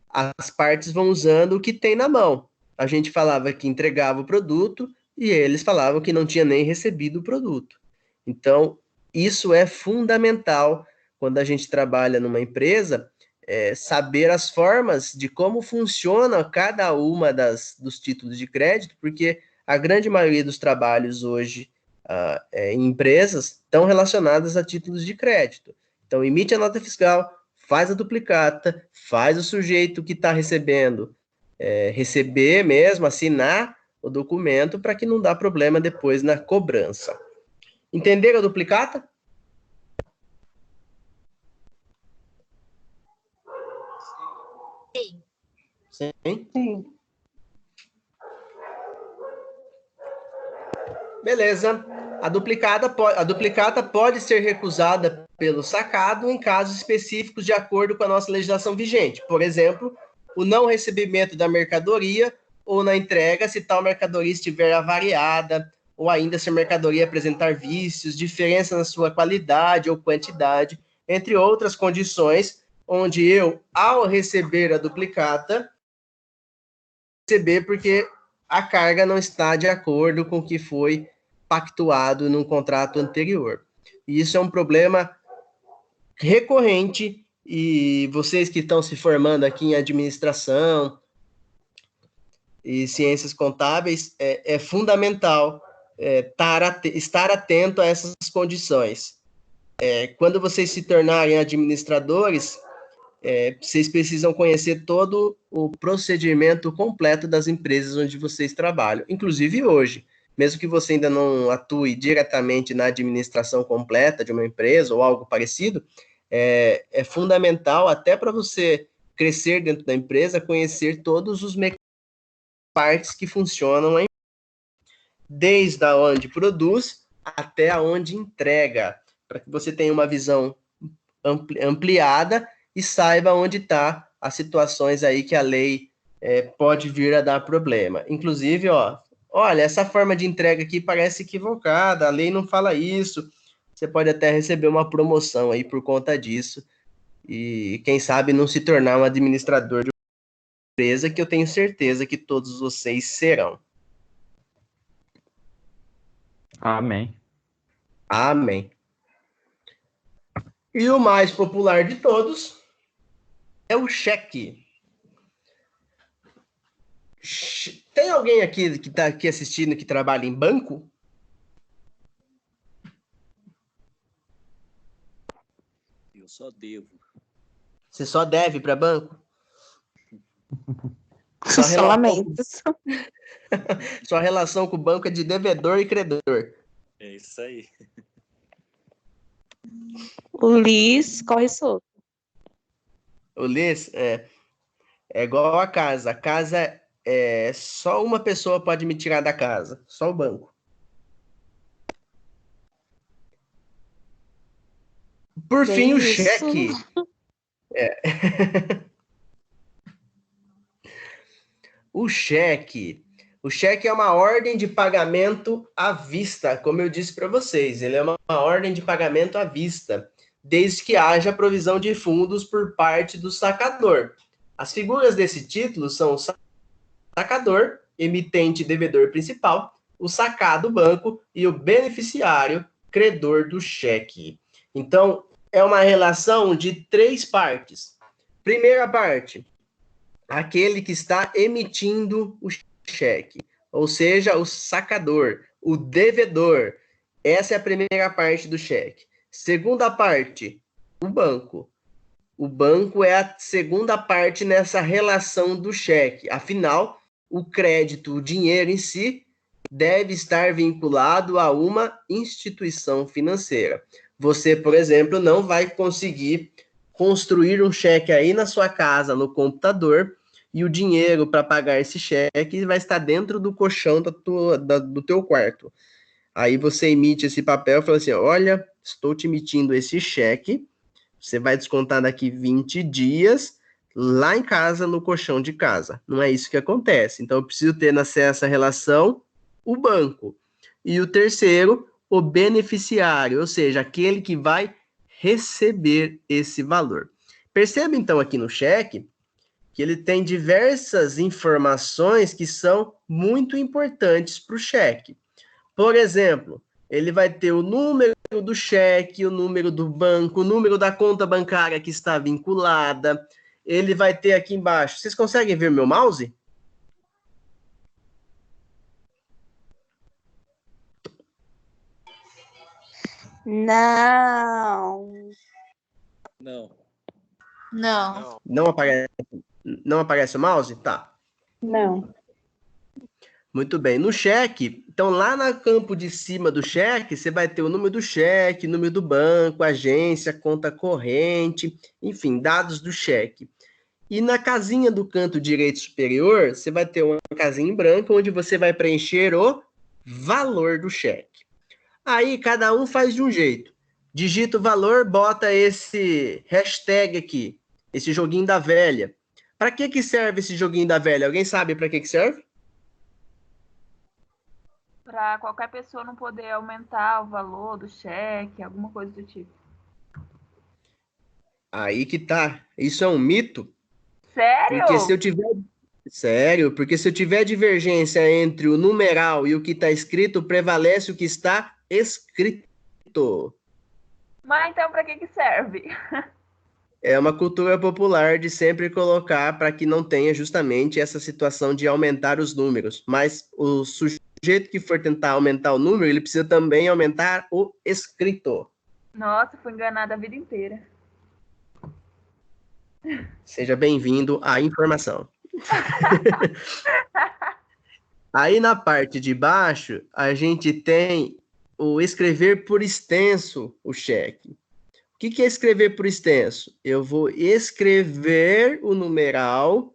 as partes vão usando o que tem na mão. A gente falava que entregava o produto e eles falavam que não tinha nem recebido o produto. Então, isso é fundamental quando a gente trabalha numa empresa, saber as formas de como funciona cada uma dos títulos de crédito, porque a grande maioria dos trabalhos hoje em empresas estão relacionados a títulos de crédito. Então, emite a nota fiscal, faz a duplicata, faz o sujeito que está recebendo receber mesmo, assinar o documento para que não dá problema depois na cobrança. Entenderam a duplicata? Sim. Sim? Beleza. A duplicata pode ser recusada pelo sacado em casos específicos de acordo com a nossa legislação vigente. Por exemplo, o não recebimento da mercadoria ou na entrega se tal mercadoria estiver avariada, ou ainda se a mercadoria apresentar vícios, diferença na sua qualidade ou quantidade, entre outras condições, onde eu, ao receber a duplicata, receber porque a carga não está de acordo com o que foi pactuado num contrato anterior. E isso é um problema recorrente, e vocês que estão se formando aqui em administração e ciências contábeis, é fundamental estar atento a essas condições. Quando vocês se tornarem administradores, vocês precisam conhecer todo o procedimento completo das empresas onde vocês trabalham, inclusive hoje. Mesmo que você ainda não atue diretamente na administração completa de uma empresa ou algo parecido, é fundamental até para você crescer dentro da empresa, conhecer todos os partes que funcionam aí, desde onde produz até onde entrega, para que você tenha uma visão ampliada e saiba onde está as situações aí que a lei pode vir a dar problema. Inclusive, olha, essa forma de entrega aqui parece equivocada, a lei não fala isso. Você pode até receber uma promoção aí por conta disso, e quem sabe não se tornar um administrador de uma empresa, que eu tenho certeza que todos vocês serão. Amém. Amém. E o mais popular de todos é o cheque. Tem alguém aqui que está aqui assistindo que trabalha em banco? Eu só devo. Você só deve para banco? Só lamentos. Sua relação com o banco é de devedor e credor. É isso aí. O Liz corre solto. O Liz é igual a casa. A casa só uma pessoa pode me tirar da casa. Só o banco. Por fim, o cheque. O cheque. O cheque é uma ordem de pagamento à vista, como eu disse para vocês. Ele é uma ordem de pagamento à vista, desde que haja provisão de fundos por parte do sacador. As figuras desse título são o sacador, emitente e devedor principal, o sacado banco e o beneficiário credor do cheque. Então, é uma relação de 3 partes. Primeira parte, aquele que está emitindo o cheque, ou seja, o sacador, o devedor. Essa é a primeira parte do cheque. Segunda parte, o banco. O banco é a segunda parte nessa relação do cheque. Afinal, o crédito, o dinheiro em si, deve estar vinculado a uma instituição financeira. Você, por exemplo, não vai conseguir construir um cheque aí na sua casa, no computador, e o dinheiro para pagar esse cheque vai estar dentro do colchão do teu quarto. Aí você emite esse papel e fala assim, olha, estou te emitindo esse cheque, você vai descontar daqui 20 dias lá em casa, no colchão de casa. Não é isso que acontece. Então, eu preciso ter nessa relação o banco. E o terceiro, o beneficiário, ou seja, aquele que vai receber esse valor. Perceba, então, aqui no cheque, que ele tem diversas informações que são muito importantes para o cheque. Por exemplo, ele vai ter o número do cheque, o número do banco, o número da conta bancária que está vinculada. Ele vai ter aqui embaixo. Vocês conseguem ver meu mouse? Não. Não. Não. Não aparece o mouse? Tá. Não. Muito bem. No cheque, então lá no campo de cima do cheque, você vai ter o número do cheque, número do banco, agência, conta corrente, enfim, dados do cheque. E na casinha do canto direito superior, você vai ter uma casinha em branco, onde você vai preencher o valor do cheque. Aí, cada um faz de um jeito. Digita o valor, bota esse hashtag aqui, esse joguinho da velha. Para que serve esse joguinho da velha? Alguém sabe para que serve? Para qualquer pessoa não poder aumentar o valor do cheque, alguma coisa do tipo. Aí que tá. Isso é um mito. Sério? Porque se eu tiver divergência entre o numeral e o que está escrito, prevalece o que está escrito. Mas então para que serve? É uma cultura popular de sempre colocar para que não tenha justamente essa situação de aumentar os números. Mas o sujeito que for tentar aumentar o número, ele precisa também aumentar o escrito. Nossa, fui enganada a vida inteira. Seja bem-vindo à informação. Aí na parte de baixo, a gente tem o escrever por extenso o cheque. O que é escrever por extenso? Eu vou escrever o numeral,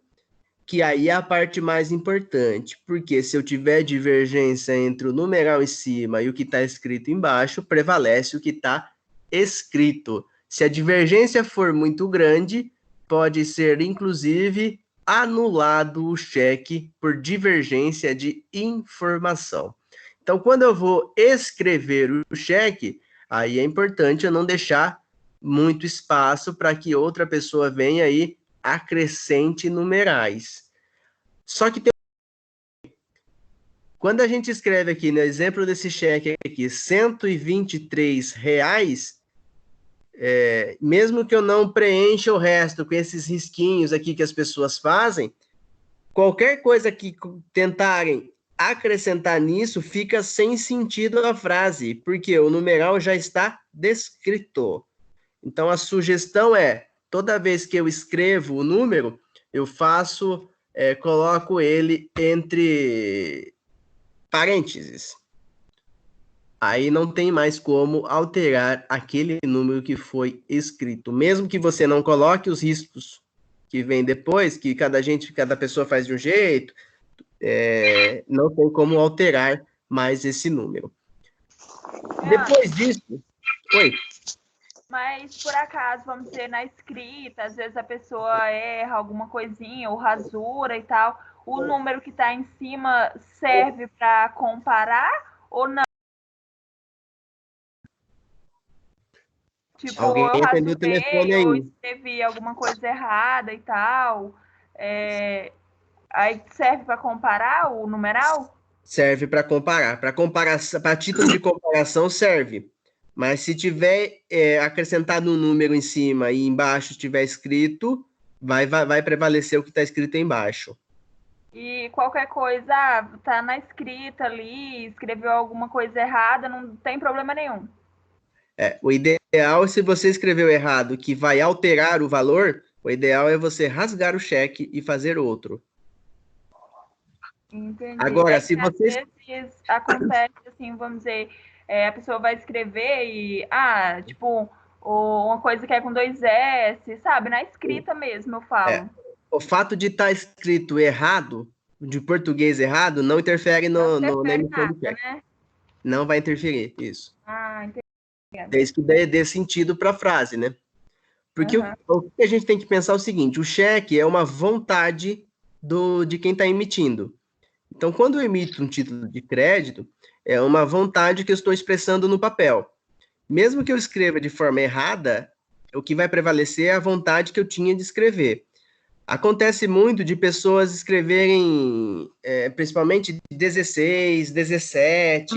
que aí é a parte mais importante, porque se eu tiver divergência entre o numeral em cima e o que está escrito embaixo, prevalece o que está escrito. Se a divergência for muito grande, pode ser, inclusive, anulado o cheque por divergência de informação. Então, quando eu vou escrever o cheque, aí é importante eu não deixar muito espaço para que outra pessoa venha e acrescente numerais. Só que quando a gente escreve aqui, no exemplo desse cheque aqui, R$123, mesmo que eu não preencha o resto com esses risquinhos aqui que as pessoas fazem, qualquer coisa que tentarem acrescentar nisso fica sem sentido a frase, porque o numeral já está descrito. Então, a sugestão é, toda vez que eu escrevo o número, eu coloco ele entre parênteses. Aí não tem mais como alterar aquele número que foi escrito. Mesmo que você não coloque os riscos que vem depois, que cada pessoa faz de um jeito, não tem como alterar mais esse número. Depois disso... Oi. Mas, por acaso, vamos dizer, na escrita, às vezes a pessoa erra alguma coisinha, ou rasura e tal, o número que está em cima serve para comparar ou não? Tipo, Alguém eu atendeu o telefone aí. ou escrevi alguma coisa errada e tal, aí serve para comparar o numeral? Serve para comparar. Para título de comparação, serve. Mas se tiver acrescentado um número em cima e embaixo estiver escrito, vai prevalecer o que está escrito embaixo. E qualquer coisa, tá na escrita ali, escreveu alguma coisa errada, não tem problema nenhum. O ideal, se você escreveu errado, que vai alterar o valor, o ideal é você rasgar o cheque e fazer outro. Entendi. Agora, se você... Às vezes acontece assim, vamos dizer, a pessoa vai escrever e, tipo, uma coisa que é com 2 S, sabe? Na escrita mesmo, eu falo. O fato de estar escrito errado, de português errado, não interfere na emissão do cheque. Né? Não vai interferir, isso. Entendi. Desde que dê sentido para a frase, né? Porque o que a gente tem que pensar é o seguinte, o cheque é uma vontade de quem está emitindo. Então, quando eu emito um título de crédito, é uma vontade que eu estou expressando no papel. Mesmo que eu escreva de forma errada, o que vai prevalecer é a vontade que eu tinha de escrever. Acontece muito de pessoas escreverem, principalmente 16, 17,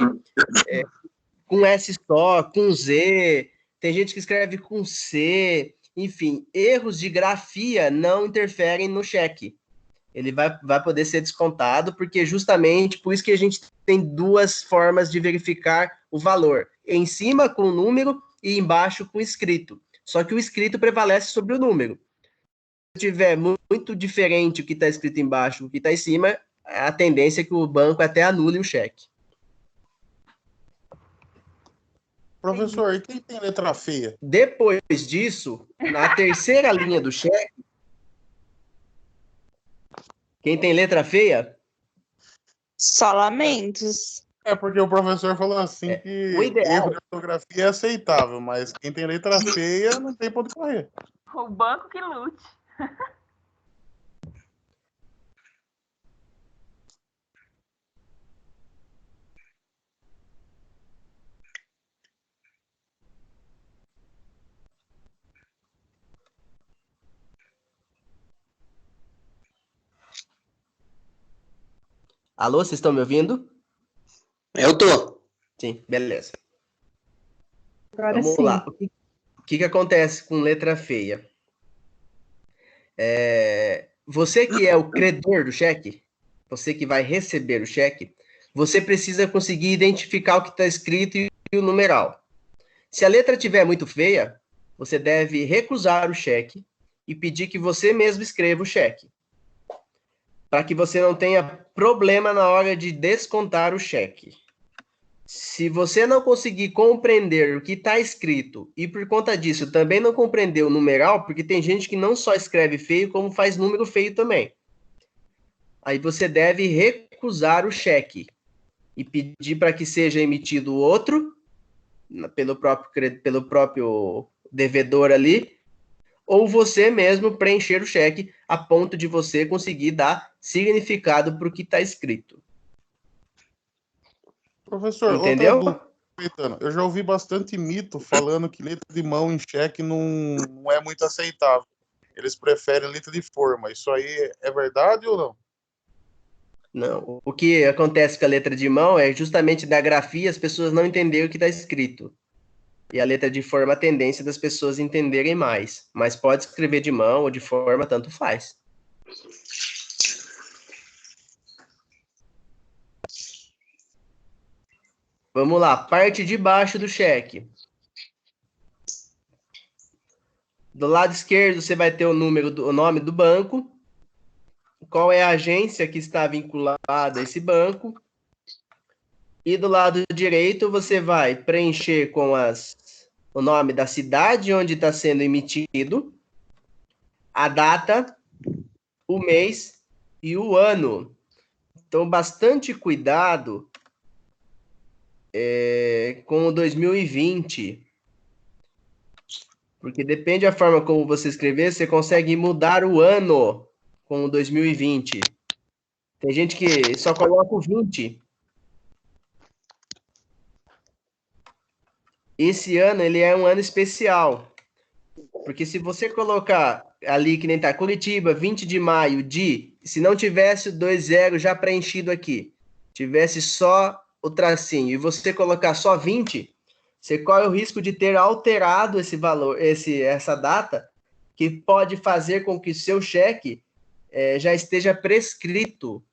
com S só, com Z, tem gente que escreve com C, enfim, erros de grafia não interferem no cheque. Ele vai poder ser descontado, porque justamente por isso que a gente tem duas formas de verificar o valor. Em cima com o número e embaixo com o escrito. Só que o escrito prevalece sobre o número. Se tiver muito diferente o que está escrito embaixo do que está em cima, a tendência é que o banco até anule o cheque. Professor, e quem tem letra feia? Depois disso, na terceira linha do cheque, quem tem letra feia? Só lamentos. É porque o professor falou assim que o ideal. erro de ortografia é aceitável, mas quem tem letra feia não tem pra onde correr. O banco que lute. Alô, vocês estão me ouvindo? Eu tô. Sim, beleza. Agora Vamos sim. lá. O que acontece com letra feia? Você que é o credor do cheque, você que vai receber o cheque, você precisa conseguir identificar o que está escrito e o numeral. Se a letra estiver muito feia, você deve recusar o cheque e pedir que você mesmo escreva o cheque, para que você não tenha problema na hora de descontar o cheque. Se você não conseguir compreender o que está escrito e por conta disso também não compreender o numeral, porque tem gente que não só escreve feio, como faz número feio também. Aí você deve recusar o cheque e pedir para que seja emitido outro, pelo próprio devedor ali, ou você mesmo preencher o cheque a ponto de você conseguir dar significado para o que está escrito. Professor, entendeu? Outra dúvida, eu já ouvi bastante mito falando que letra de mão em cheque não é muito aceitável. Eles preferem letra de forma. Isso aí é verdade ou não? Não. O que acontece com a letra de mão é justamente da grafia as pessoas não entenderem o que está escrito. E a letra de forma, a tendência das pessoas entenderem mais. Mas pode escrever de mão ou de forma, tanto faz. Vamos lá, parte de baixo do cheque. Do lado esquerdo, você vai ter o nome do banco, qual é a agência que está vinculada a esse banco. E do lado direito, você vai preencher com o nome da cidade onde está sendo emitido, a data, o mês e o ano. Então, bastante cuidado com o 2020. Porque depende da forma como você escrever, você consegue mudar o ano com o 2020. Tem gente que só coloca o 20. Esse ano, ele é um ano especial. Porque se você colocar ali, que nem tá, Curitiba, 20 de maio, se não tivesse o 20 já preenchido aqui, tivesse só o tracinho, e você colocar só 20, você corre o risco de ter alterado esse valor, essa data, que pode fazer com que seu cheque já esteja prescrito,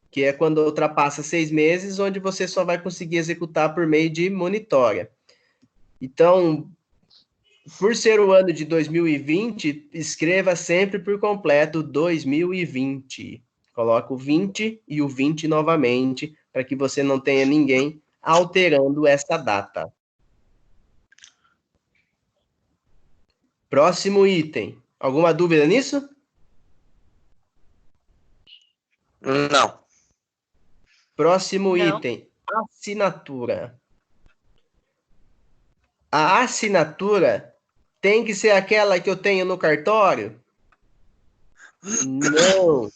que é quando ultrapassa 6 meses, onde você só vai conseguir executar por meio de monitória. Então, por ser o ano de 2020, escreva sempre por completo 2020. Coloca o 20 e o 20 novamente, para que você não tenha ninguém alterando essa data. Próximo item. Alguma dúvida nisso? Não. Próximo item. Assinatura. A assinatura tem que ser aquela que eu tenho no cartório? Não.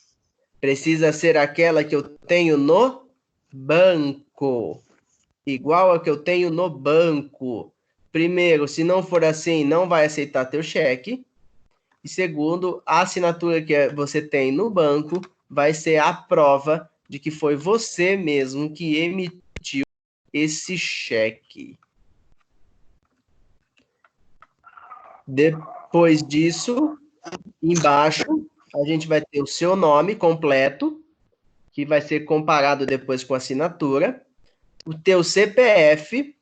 Precisa ser aquela que eu tenho no banco. Igual a que eu tenho no banco. Primeiro, se não for assim, não vai aceitar teu cheque. E segundo, a assinatura que você tem no banco vai ser a prova de que foi você mesmo que emitiu esse cheque. Depois disso, embaixo, a gente vai ter o seu nome completo, que vai ser comparado depois com a assinatura, o teu CPF,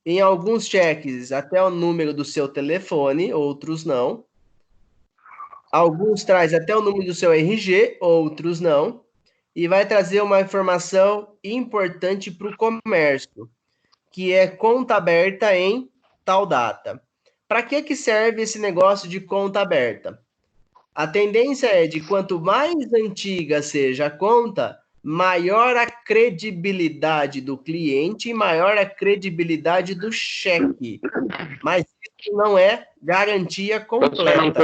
em alguns cheques até o número do seu telefone, outros não. Alguns traz até o número do seu RG, outros não. E vai trazer uma informação importante para o comércio, que é conta aberta em tal data. Para que serve esse negócio de conta aberta? A tendência é de quanto mais antiga seja a conta, maior a credibilidade do cliente e maior a credibilidade do cheque. Mas isso não é garantia completa.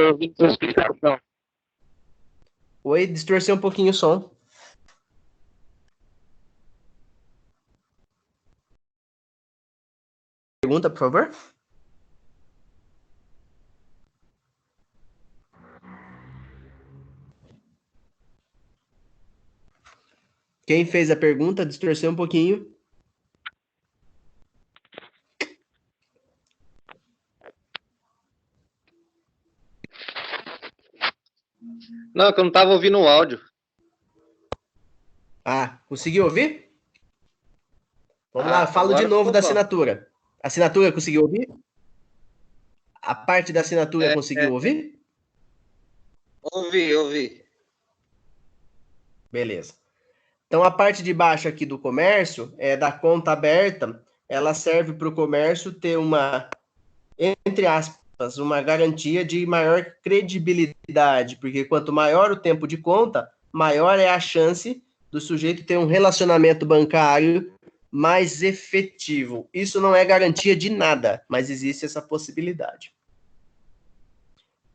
Oi, distorceu um pouquinho o som. Pergunta, por favor. Quem fez a pergunta distorceu um pouquinho. Não, que eu não estava ouvindo o áudio. Ah, conseguiu ouvir? Vamos lá, falo agora de novo ficou da bom. assinatura. Assinatura conseguiu ouvir? A parte da assinatura conseguiu ouvir? Ouvi. Beleza. Então, a parte de baixo aqui do comércio, da conta aberta, ela serve para o comércio ter uma, entre aspas, uma garantia de maior credibilidade, porque quanto maior o tempo de conta, maior é a chance do sujeito ter um relacionamento bancário mais efetivo. Isso não é garantia de nada, mas existe essa possibilidade.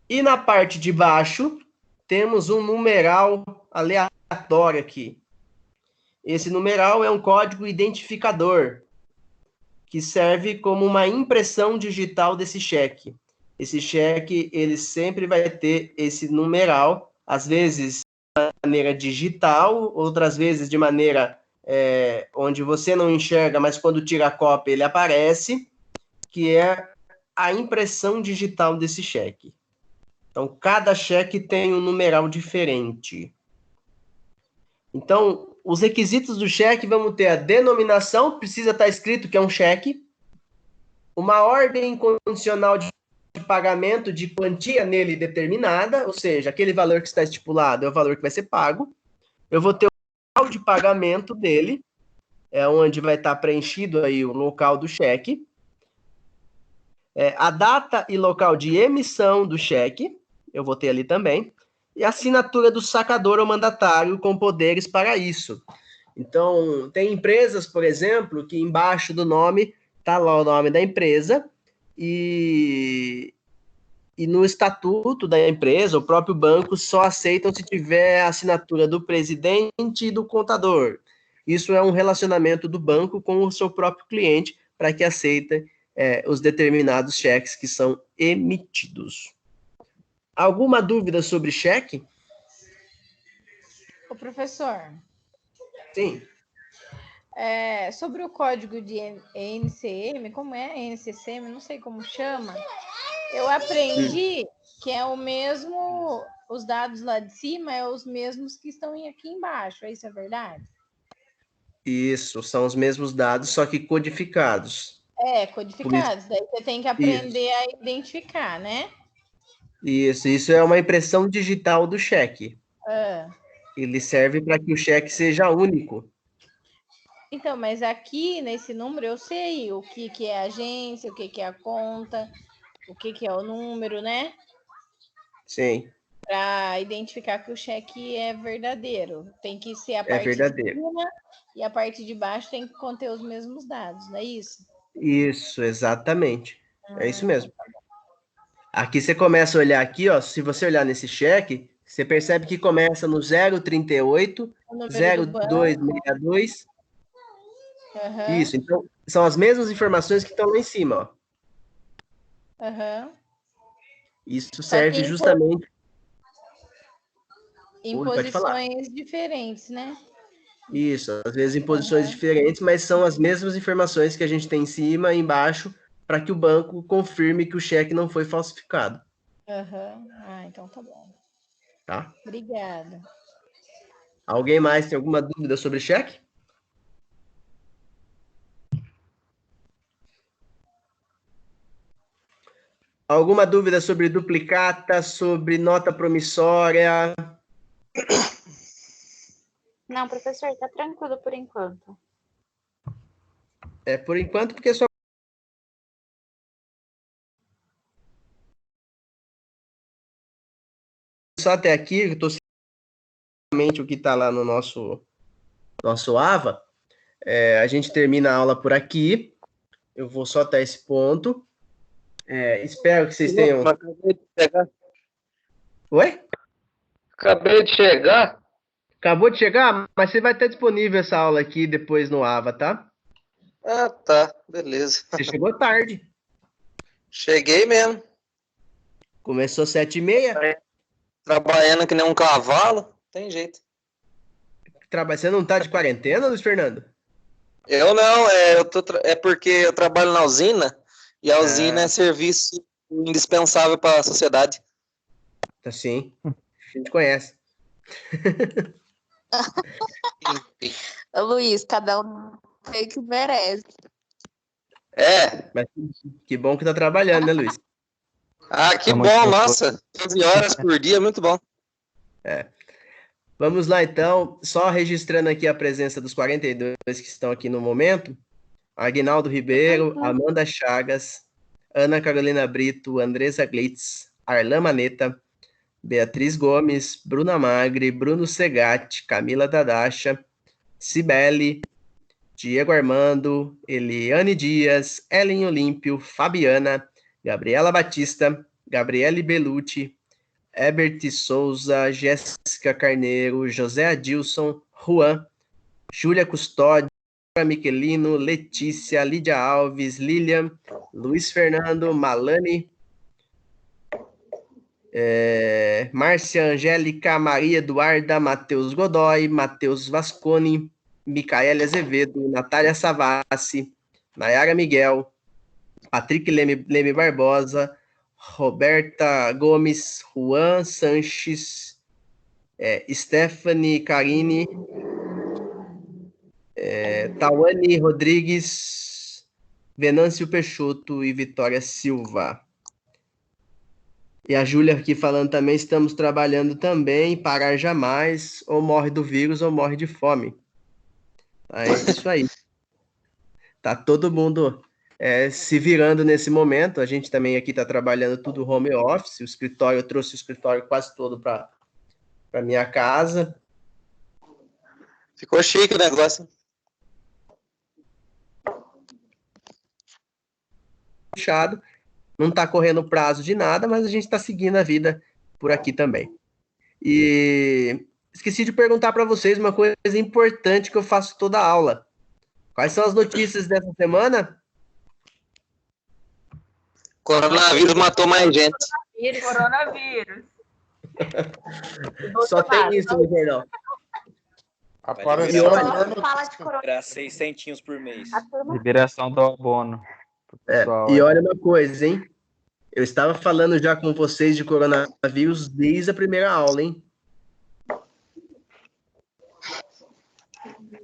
E na parte de baixo, temos um numeral aleatório aqui. Esse numeral é um código identificador, que serve como uma impressão digital desse cheque. Esse cheque, ele sempre vai ter esse numeral, às vezes de maneira digital, outras vezes de maneira onde você não enxerga, mas quando tira a cópia ele aparece, que é a impressão digital desse cheque. Então, cada cheque tem um numeral diferente. Então, os requisitos do cheque, vamos ter a denominação, precisa estar escrito que é um cheque, uma ordem condicional de pagamento de quantia nele determinada, ou seja, aquele valor que está estipulado é o valor que vai ser pago. Eu vou ter o local de pagamento dele, é onde vai estar preenchido aí o local do cheque, a data e local de emissão do cheque, eu vou ter ali também, e a assinatura do sacador ou mandatário com poderes para isso. Então, tem empresas, por exemplo, que embaixo do nome está lá o nome da empresa e no estatuto da empresa, o próprio banco só aceitam se tiver a assinatura do presidente e do contador. Isso é um relacionamento do banco com o seu próprio cliente para que aceite os determinados cheques que são emitidos. Alguma dúvida sobre cheque? Ô, professor. Sim. Sobre o código de NCM, como é NCCM, não sei como chama, eu aprendi que é o mesmo, os dados lá de cima é os mesmos que estão aqui embaixo, isso é verdade? Isso, são os mesmos dados, só que codificados. Codificados, daí você tem que aprender a identificar, né? Isso é uma impressão digital do cheque. Ele serve para que o cheque seja único. Então, mas aqui nesse número eu sei o que é a agência, o que é a conta, o que é o número, né? Sim. Para identificar que o cheque é verdadeiro. Tem que ser a parte de cima e a parte de baixo tem que conter os mesmos dados, não é isso? Isso, exatamente. É isso mesmo. Aqui você começa a olhar aqui, ó, se você olhar nesse cheque, você percebe que começa no 038, 0262. Isso, então são as mesmas informações que estão lá em cima, ó. Isso serve justamente em posições diferentes, né? Isso, às vezes em posições diferentes, mas são as mesmas informações que a gente tem em cima e embaixo para que o banco confirme que o cheque não foi falsificado. Aham. Ah, então tá bom. Tá? Obrigada. Alguém mais tem alguma dúvida sobre cheque? Alguma dúvida sobre duplicata, sobre nota promissória? Não, professor, tá tranquilo por enquanto. Por enquanto, porque só até aqui, eu estou o que está lá no nosso AVA. A gente termina a aula por aqui. Eu vou só até esse ponto. Espero que vocês tenham... Acabei de chegar. Oi? Acabei de chegar. Acabou de chegar? Mas você vai ter disponível essa aula aqui depois no AVA, tá? Ah, tá. Beleza. Você chegou tarde. Cheguei mesmo. Começou 7h30. Trabalhando que nem um cavalo. Tem jeito. Você não tá de quarentena, Luiz Fernando? Eu não. É porque eu trabalho na usina. E a usina é serviço indispensável para a sociedade. Sim. A gente conhece. Ô, Luiz, cada um tem que merece. Mas que bom que tá trabalhando, né, Luiz? Ah, que bom, nossa. 12 horas por dia, muito bom. Vamos lá, então. Só registrando aqui a presença dos 42 que estão aqui no momento. Aguinaldo Ribeiro, Amanda Chagas, Ana Carolina Brito, Andressa Glitz, Arlan Maneta, Beatriz Gomes, Bruna Magri, Bruno Segatti, Camila Tadacha, Cibele, Diego Armando, Eliane Dias, Ellen Olímpio, Fabiana, Gabriela Batista, Gabriele Belucci, Herbert Souza, Jéssica Carneiro, José Adilson, Juan, Júlia Custódio, Miquelino, Letícia, Lídia Alves, Lilian, Luiz Fernando, Malane, Márcia Angélica, Maria Eduarda, Matheus Godoy, Matheus Vasconi, Micaele Azevedo, Natália Savassi, Nayara Miguel, Patrick Leme Barbosa, Roberta Gomes, Juan Sanches, Stephanie Carine, Tawane Rodrigues, Venâncio Peixoto e Vitória Silva. E a Júlia aqui falando também, estamos trabalhando também, parar jamais, ou morre do vírus ou morre de fome. É isso aí. Tá todo mundo se virando nesse momento. A gente também aqui está trabalhando tudo home office. Eu trouxe o escritório quase todo para minha casa. Ficou chique o negócio. Fechado. Não está correndo prazo de nada, mas a gente está seguindo a vida por aqui também. E esqueci de perguntar para vocês uma coisa importante que eu faço toda a aula. Quais são as notícias dessa semana? Coronavírus matou mais gente. Coronavírus. Só tem isso no jornal. Apareceu Era 600 por mês. Liberação do abono. E olha uma coisa, hein? Eu estava falando já com vocês de coronavírus desde a primeira aula, hein?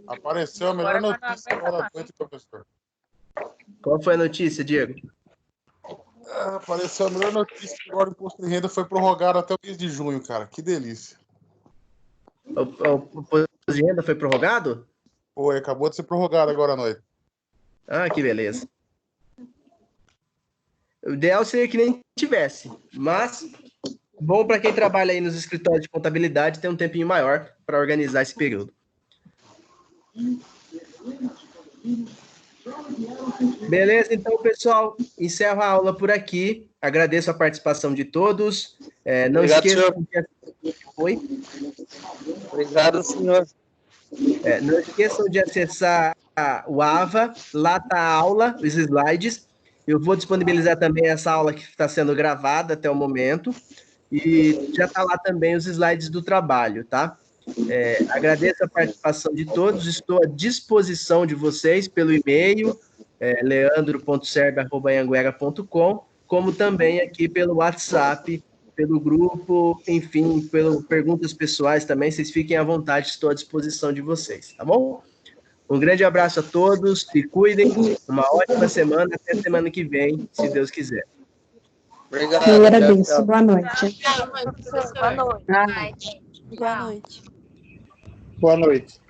Apareceu a melhor notícia agora à noite, professor. Qual foi a notícia, Diego? Apareceu a melhor notícia que agora o imposto de renda foi prorrogado até o mês de junho, cara. Que delícia. O imposto de renda foi prorrogado? Foi, acabou de ser prorrogado agora à noite. Ah, que beleza. O ideal seria que nem tivesse, mas bom para quem trabalha aí nos escritórios de contabilidade ter um tempinho maior para organizar esse período. Beleza, então, pessoal, encerro a aula por aqui. Agradeço a participação de todos. Não esqueçam Obrigado, senhor. Não esqueçam de acessar o AVA, lá está a aula, os slides. Eu vou disponibilizar também essa aula que está sendo gravada até o momento. E já está lá também os slides do trabalho, tá? Agradeço a participação de todos, estou à disposição de vocês pelo e-mail, leandro.serba@anhanguera.com, como também aqui pelo WhatsApp, pelo grupo, enfim, pelo perguntas pessoais também, vocês fiquem à vontade, estou à disposição de vocês, tá bom? Um grande abraço a todos, se cuidem, uma ótima semana, até semana que vem, se Deus quiser. Obrigado. Eu agradeço. Boa noite. Boa noite. Boa noite. Boa noite.